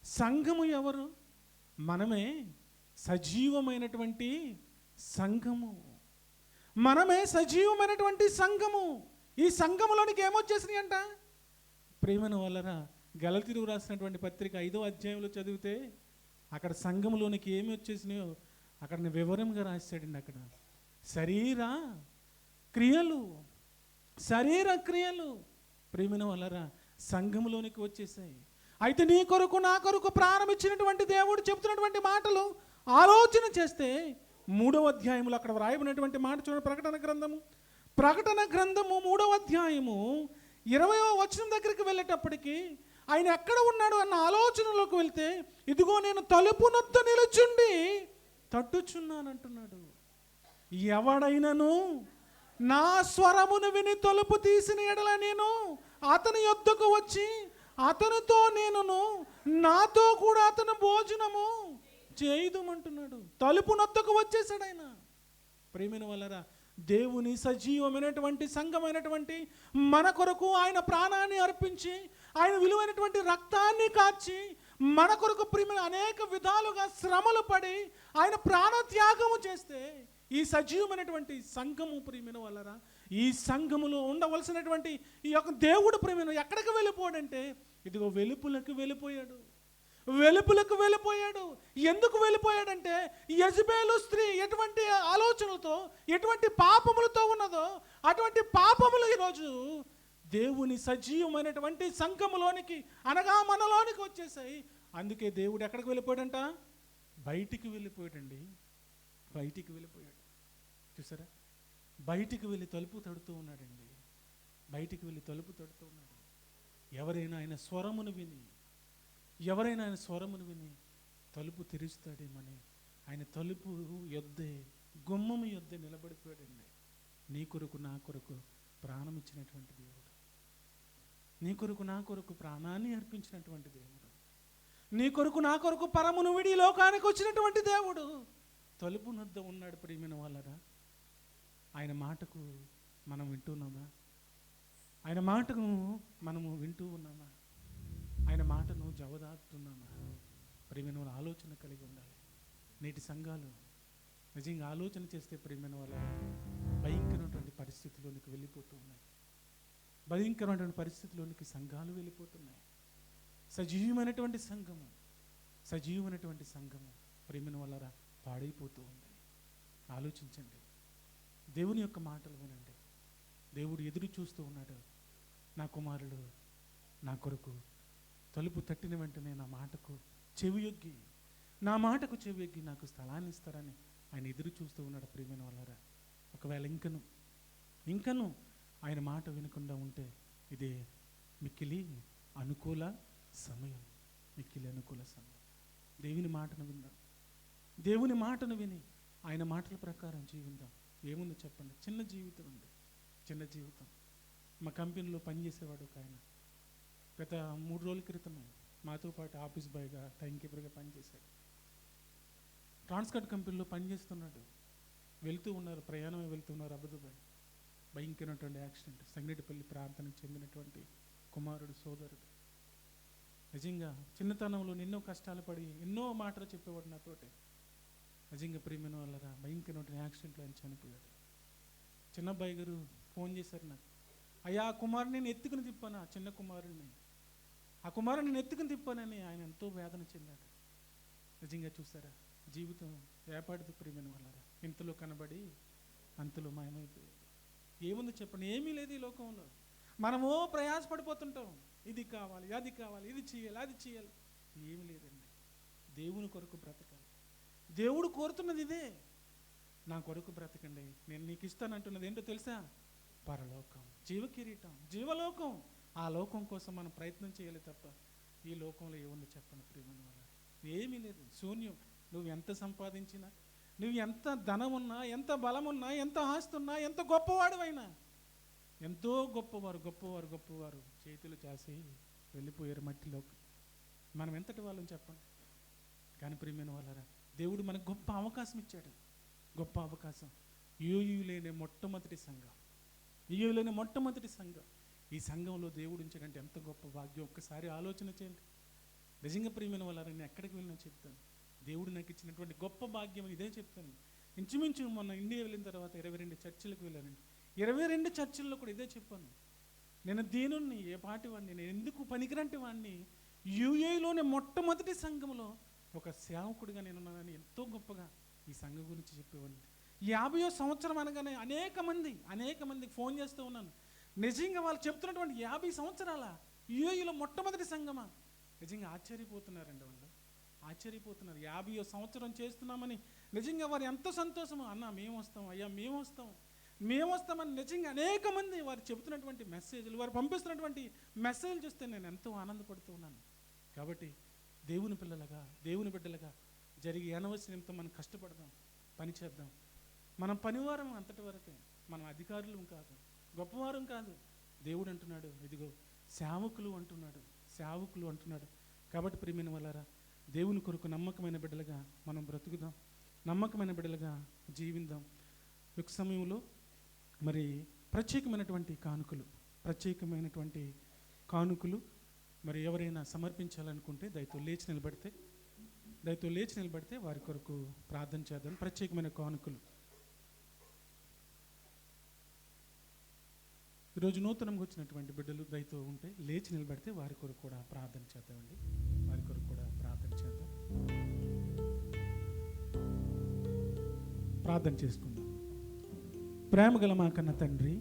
సంఘము ఎవరు? మనమే సజీవమైనటువంటి సంఘము. మనమే సజీవమైనటువంటి సంఘము. ఈ సంఘములోనికి ఏమొచ్చేసినాయి అంట? ప్రేమను వలన గలతీయులకు రాసినటువంటి పత్రిక 5వ అధ్యాయంలో చదివితే అక్కడ సంఘములోనికి ఏమి వచ్చేసినాయో అక్కడ వివరంగా రాశాడండి. అక్కడ శరీర క్రియలు ప్రేమను వలన సంఘములోనికి వచ్చేసాయి. అయితే నీ కొరకు నా కొరకు ప్రాణం ఇచ్చినటువంటి దేవుడు చెబుతున్నటువంటి మాటలు ఆలోచన చేస్తే 3వ అధ్యాయంలో అక్కడ వ్రాయబడినటువంటి మాట చూడండి. ప్రకటన గ్రంథము 3వ అధ్యాయము 20వ వచనం దగ్గరికి వెళ్ళేటప్పటికి ఆయన ఎక్కడ ఉన్నాడు అన్న ఆలోచనలోకి వెళ్తే, ఇదిగో నేను తలుపు నొద్ద నిలుచుండి తట్టుచున్నానంటున్నాడు. ఎవడైనను నా స్వరమును విని తలుపు తీసిన ఎడల నేను అతని యొద్దకు వచ్చి అతనితో నేనును నాతో కూడా అతను భోజనము చేయుదుమంటున్నాడు. తలుపు నొద్దకు వచ్చేసాడు ఆయన. ప్రేమిన వలరా దేవుని సజీవమైనటువంటి సంఘమైనటువంటి మన కొరకు ఆయన ప్రాణాన్ని అర్పించి, ఆయన విలువైనటువంటి రక్తాన్ని కార్చి మన కొరకు ప్రేమ అనేక విధాలుగా శ్రమలు పడి ఆయన ప్రాణత్యాగము చేస్తే ఈ సజీవమైనటువంటి సంఘము ప్రేమిన వలరా ఈ సంఘములో ఉండవలసినటువంటి ఈ యొక్క దేవుడు ప్రేమిన ఎక్కడికి వెళ్ళిపోయాడంటే, ఇదిగో వెలుపులకు వెళ్ళిపోయాడు. ఎందుకు వెళ్ళిపోయాడంటే, యెజబెలు స్త్రీ ఎటువంటి ఆలోచనలతో, ఎటువంటి పాపములతో ఉన్నదో అటువంటి పాపములు ఈరోజు దేవుని సజీవమైనటువంటి సంఘములోనికి అనగా మనలోనికి వచ్చేసాయి. అందుకే దేవుడు ఎక్కడికి వెళ్ళిపోయాడంట? బయటికి వెళ్ళిపోయాడండి. బయటికి వెళ్ళిపోయాడు. చూసారా, బయటికి వెళ్ళి తలుపు తడుతూ ఉన్నాడండి. బయటికి వెళ్ళి తలుపు తడుతూ ఉన్నాడు. ఎవరైనా ఆయన స్వరమును విని తలుపు తెరుస్తాడేమని ఆయన తలుపు యొద్దే, గుమ్మము యొద్దే నిలబడిపోయాడండి. నీ కొరకు నా కొరకు ప్రాణం ఇచ్చినటువంటి దేవుడు, నీ కొరకు నా కొరకు ప్రాణాన్ని అర్పించినటువంటి దేవుడు, నీ కొరకు నా కొరకు పరమును విడి లోకానికి వచ్చినటువంటి దేవుడు తలుపు నొద్ద ఉన్నాడు. ప్రియమైన వాళ్ళరా, ఆయన మాటకు మనం వింటున్నామా? ఆయన మాటను మనము వింటూ ఉన్నామా? ఆయన మాటను జవదాటుతున్నామా? ప్రియమైన వాళ్ళ ఆలోచన కలిగి ఉండాలి. నేటి సంఘాలు నిజంగా ఆలోచన చేస్తే ప్రియమైన వాళ్ళ భయంకరమైనటువంటి పరిస్థితుల్లోనికి వెళ్ళిపోతూ ఉన్నాయి. భయంకరమైనటువంటి పరిస్థితుల్లోనికి సంఘాలు వెళ్ళిపోతున్నాయి. సజీవమైనటువంటి సంఘము ప్రియమైన వాళ్ళరా పాడైపోతూ ఉంది. ఆలోచించండి, దేవుని యొక్క మాటలు వినండి. దేవుడు ఎదురు చూస్తూ ఉన్నాడు. నా కుమారుడు నా కొరకు తలుపు తట్టిన వెంటనే నా మాటకు చెవియొగ్గి నాకు స్థలాన్ని ఇస్తారని ఆయన ఎదురు చూస్తూ ఉన్నాడు. ప్రియమైన వాళ్ళరా, ఒకవేళ ఇంకను ఆయన మాట వినకుండా ఉంటే ఇదే మిక్కిలి అనుకూల సమయం. దేవుని మాటను విందాం. దేవుని మాటను విని ఆయన మాటల ప్రకారం జీవిద్దాం. ఏముంది చెప్పండి? చిన్న జీవితం. మా కంపెనీలో పనిచేసేవాడు ఒక ఆయన గత 3 రోజుల క్రితమే మాతో పాటు ఆఫీస్ బాయ్గా, టైం కీపర్గా పనిచేశాడు. ట్రాన్స్కట్ కంపెనీలో పనిచేస్తున్నాడు. ప్రయాణమే వెళ్తున్నారు అబుదాబాద్. భయంకరమైనటువంటి యాక్సిడెంట్. సంగటిపల్లి ప్రాంతానికి చెందినటువంటి కుమారుడు, సోదరుడు. నిజంగా చిన్నతనంలో ఎన్నో కష్టాలు పడి ఎన్నో మాటలు చెప్పేవాడు నాతోటి. నిజంగా ప్రియమైన వాళ్ళరా, భయంకరమైన యాక్సిడెంట్లో ఆయన చనిపోయాడు. చిన్నబ్బాయి గారు ఫోన్ చేశారు నాకు. అయ్యా, ఆ కుమారుని నేను ఎత్తుకుని తిప్పాను, ఆ చిన్న కుమారుడిని, ఆ కుమారుని నేను ఎత్తుకుని తిప్పానని ఆయన ఎంతో వేదన చెందాడు. నిజంగా చూసారా, జీవితం ఏపాటిది ప్రియమైన వాళ్ళరా. ఇంతలో కనబడి అంతలో మాయమైపోయాడు. ఏముంది చెప్పండి? ఏమీ లేదు ఈ లోకంలో. మనమో ప్రయాసపడిపోతుంటాం. ఇది కావాలి, అది కావాలి, ఇది చేయాలి. ఏమీ లేదండి. దేవుని కొరకు బ్రతకాలి. దేవుడు కోరుతున్నది ఇదే. నా కొరకు బ్రతకండి, నేను నీకు ఇస్తానంటున్నది ఏంటో తెలుసా? పరలోకం, జీవకిరీటం, జీవలోకం. ఆ లోకం కోసం మనం ప్రయత్నం చేయాలి తప్ప ఈ లోకంలో ఏముంది చెప్పండి ప్రియమైన వాళ్ళ? ఏమీ లేదు, శూన్యం. నువ్వు ఎంత సంపాదించినా, నువ్వు ఎంత ధనం ఉన్నా, ఎంత బలం ఉన్నా, ఎంత ఆస్తి ఉన్నా, ఎంత గొప్పవాడువైనా, ఎంతో గొప్పవారు చేతులు చాసి వెళ్ళిపోయారు మట్టిలోకి. మనం ఎంతటి వాళ్ళని చెప్పండి? కానీ ప్రియమైన వాళ్ళరా, దేవుడు మనకు గొప్ప అవకాశం ఇచ్చాడు. గొప్ప అవకాశం. యూయులేని మొట్టమొదటి సంఘం. ఈ సంఘంలో దేవుడు ఉంచాడంటే ఎంత గొప్ప భాగ్యం. ఒక్కసారి ఆలోచన చేయండి. నిజంగా ప్రియమైన వాళ్ళ, నేను ఎక్కడికి వెళ్ళినా చెప్తాను, దేవుడు నాకు ఇచ్చినటువంటి గొప్ప భాగ్యం ఇదే చెప్తాను. ఇంచుమించు మొన్న ఇండియా వెళ్ళిన తర్వాత 22 చర్చిలకు వెళ్ళానండి. 22 చర్చిల్లో కూడా ఇదే చెప్పాను. నేను దీనుణ్ణి, ఏ పాటి వాడిని, నేను ఎందుకు పనికిరంటి వాడిని, యూఏలోని మొట్టమొదటి సంఘంలో ఒక సేవకుడిగా నేనున్నానని ఎంతో గొప్పగా ఈ సంఘం గురించి చెప్పేవాడిని. 50వ సంవత్సరం అనగానే అనేక మందికి ఫోన్ చేస్తూ ఉన్నాను. నిజంగా వాళ్ళు చెప్తున్నటువంటి 50 సంవత్సరాల యూఏలో మొట్టమొదటి సంఘమా? నిజంగా ఆశ్చర్యపోతున్నారండి వాళ్ళు. 50వ సంవత్సరం చేస్తున్నామని నిజంగా వారు ఎంతో సంతోషము. అన్న మేము వస్తాం, అయ్యా మేము వస్తామని నిజంగా అనేక మంది వారు చెబుతున్నటువంటి మెసేజ్లు, వారు పంపిస్తున్నటువంటి మెసేజ్లు చూస్తే నేను ఎంతో ఆనందపడుతూ ఉన్నాను. కాబట్టి దేవుని బిడ్డలుగా జరిగే అనవసరంతో మనం కష్టపడదాం, పని చేద్దాం. మనం పనివారం అంతటి వరకే, మనం అధికారులు కాదు, గొప్పవారం కాదు. దేవుడు అంటున్నాడు, ఇదిగో సేవకులు అంటున్నాడు. కాబట్టి ప్రియమైన వాళ్ళారా, దేవుని కొరకు నమ్మకమైన బిడ్డలుగా మనం బ్రతుకుదాం, నమ్మకమైన బిడ్డలుగా జీవిద్దాం. ఒక సమయంలో మరి ప్రత్యేకమైనటువంటి కానుకలు మరి ఎవరైనా సమర్పించాలనుకుంటే దయతో లేచి నిలబడితే వారి కొరకు ప్రార్థన చేద్దాం. ప్రత్యేకమైన కానుకలు ఈరోజు నూతనంగా వచ్చినటువంటి బిడ్డలు దయతో ఉంటే లేచి నిలబడితే వారి కొరకు కూడా ప్రార్థన చేద్దామండి. ప్రార్థన చేసుకుందాం. ప్రేమగల మా కన్న తండ్రి,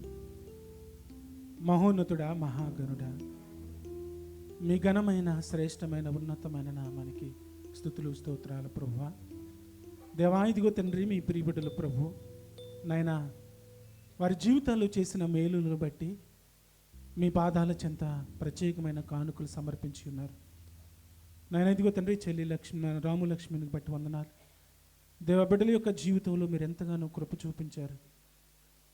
మహోన్నతుడా, మహాగణుడా, మీ ఘనమైన శ్రేష్టమైన ఉన్నతమైన నామానికి స్తుతులు స్తోత్రాలు ప్రభువా. దేవా, ఇదిగో తండ్రి, మీ ప్రియబిడ్డలు ప్రభు నాయనా, వారి జీవితాల్లో చేసిన మేలులను బట్టి మీ పాదాల చెంత ప్రత్యేకమైన కానుకలు సమర్పించి ఉన్నారు నాయన. ఇదిగో తండ్రి, చెల్లి రాము లక్ష్మిని బట్టి వందనాలు. దేవ, బిడ్డల యొక్క జీవితంలో మీరు ఎంతగానో కృప చూపించారు.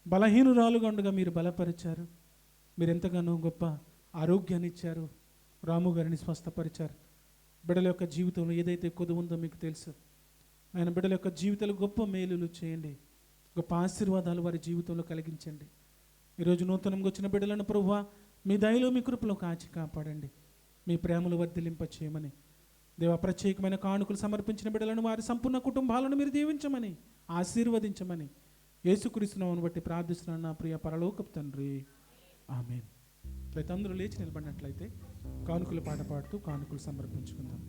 బలహీనురాలుగా ఉండగా మీరు బలపరిచారు. మీరు ఎంతగానో గొప్ప ఆరోగ్యాన్ని ఇచ్చారు. రాము గారిని స్వస్థపరిచారు. బిడ్డల యొక్క జీవితంలో ఏదైతే కొదువు ఉందో మీకు తెలుసు. ఆయన బిడ్డల యొక్క జీవితాలు గొప్ప మేలులు చేయండి, గొప్ప ఆశీర్వాదాలు వారి జీవితంలో కలిగించండి. ఈరోజు నూతనంగా వచ్చిన బిడ్డలను ప్రభువా మీ దయలో మీ కృపలో కాచి కాపాడండి, మీ ప్రేమలు వర్ధిలింప చేయమని దేవ ప్రత్యేకమైన కానుకలు సమర్పించిన బిడ్డలను వారి సంపూర్ణ కుటుంబాలను మీరు దీవించమని ఆశీర్వదించమని యేసుక్రీస్తు నామమును బట్టి ప్రార్థిస్తున్నాను నా ప్రియ పరలోకపు తండ్రి, ఆమేన్. అయితే అందరూ లేచి నిలబడినట్లయితే కానుకలు పాట పాడుతూ కానుకలు సమర్పించుకుందాం.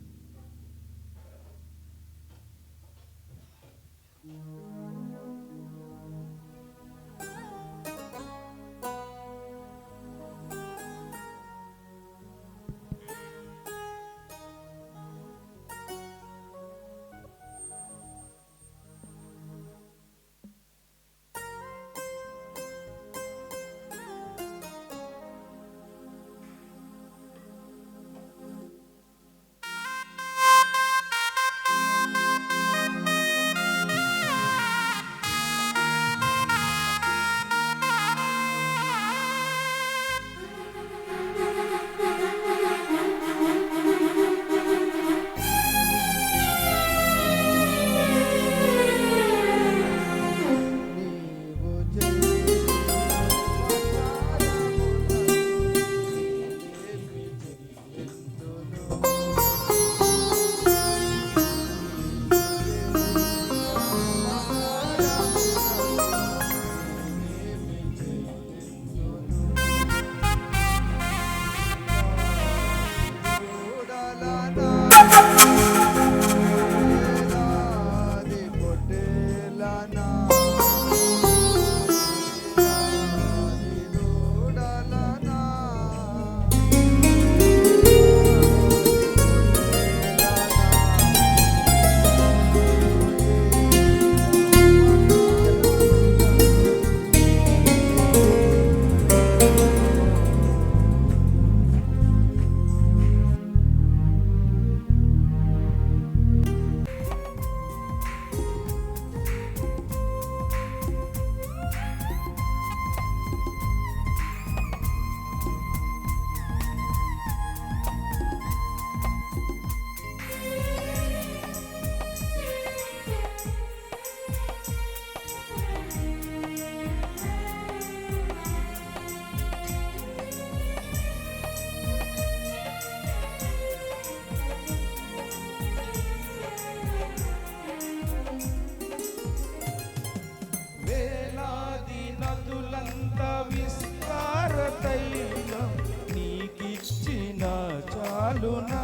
చాలునా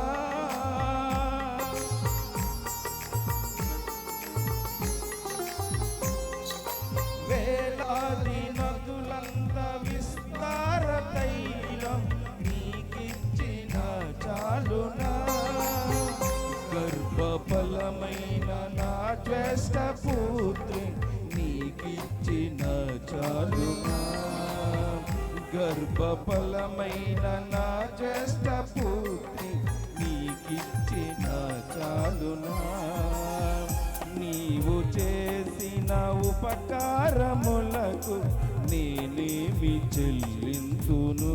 వేలాది నదులంత విస్తార తైలం నీకిచ్చిన చాలునా గర్భఫలమైన నా జ్యేష్ఠ పుత్రి నీకిచ్చిన చాలునా గర్భఫలమైన నా జ్యేష్ఠ పుత్రి నీకిచ్చిన చాలునా నీవు చేసిన ఉపకారములకు నేనేమి చెల్లింతును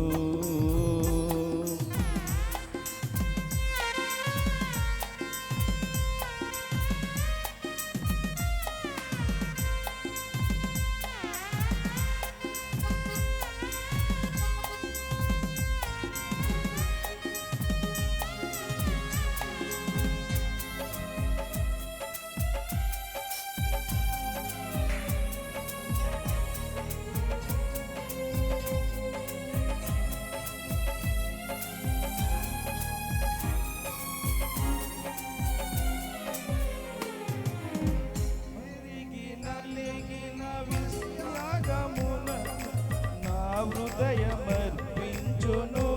హృదయమర్పించును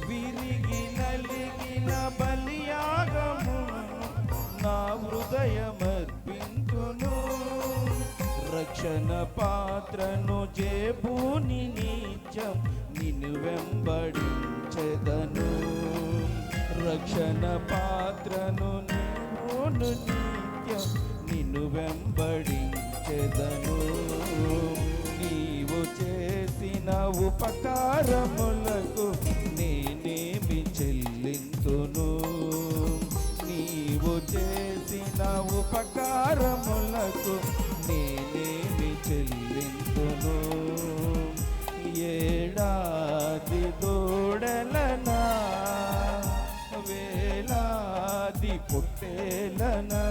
విరిగి నలిగిన బలియాగమును నా హృదయమర్పించును రక్షణ పాత్రను జేబుని నిత్యం నిన్ను వెంబడించెదను రక్షణ పాత్రను నేను నిన్ను వెంబడించెదను నీవు నీవు చేసిన ఉపకారములకు నేనేమి చెల్లింతును, నీవు చేసిన ఉపకారములకు నేనేమి చెల్లింతును. ఏడాది దూడలనా, వేలాది పొట్టేలనా,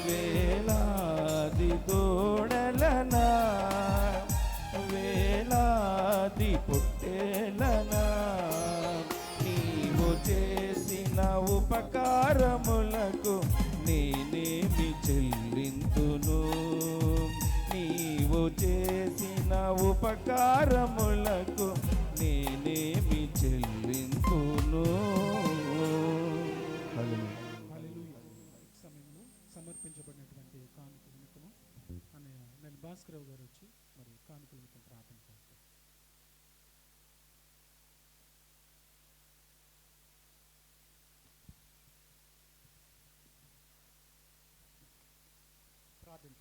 వేలాది దూడలనా, వేలాది పొట్టేలనా, నీవు చేసిన ఉపకారములకు నేనేమి చెల్లింతును, నీవు చేసిన ఉపకారములకు నేనేమి చెల్లింతును. హల్లెలూయా. ఈ సమయంలో సమర్పించబడినటువంటి కానుకల నిమిత్తము అన్నయ్య నేను భాస్కరరావు గారు వచ్చి మరి కానుకల నిమిత్తం ప్రార్థన చేస్తారు. ప్రార్థన.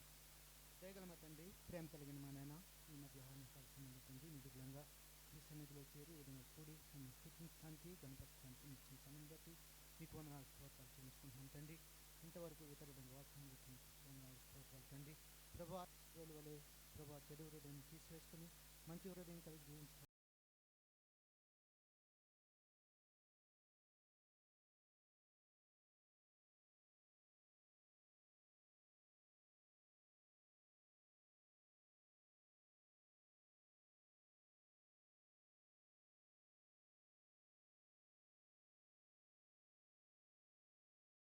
దయగల తండ్రి, ప్రేమ కలిగిన మా నాయన, ఈ మధ్యాహ్న కాల సమయంలో తండ్రి మీ బిడ్డలంగా మీ సన్నిధిలో చేరి విధంగా కూడి నన్ను స్తుతించడానికి గణపరచడానికి ఇచ్చిన సమయం బట్టి మీకు వందనాలు స్తోత్రాలు చెల్లించుకుంటున్నాం తండ్రి. ఇంతవరకు ఇతరులను వాక్యం ఇచ్చిన వందనాలు స్తోత్రాలు తండ్రి. ప్రభా వలె ప్రభా చెడు హృదయం తీసివేసుకుని మంచి హృదయం కలిగి జీవించడానికి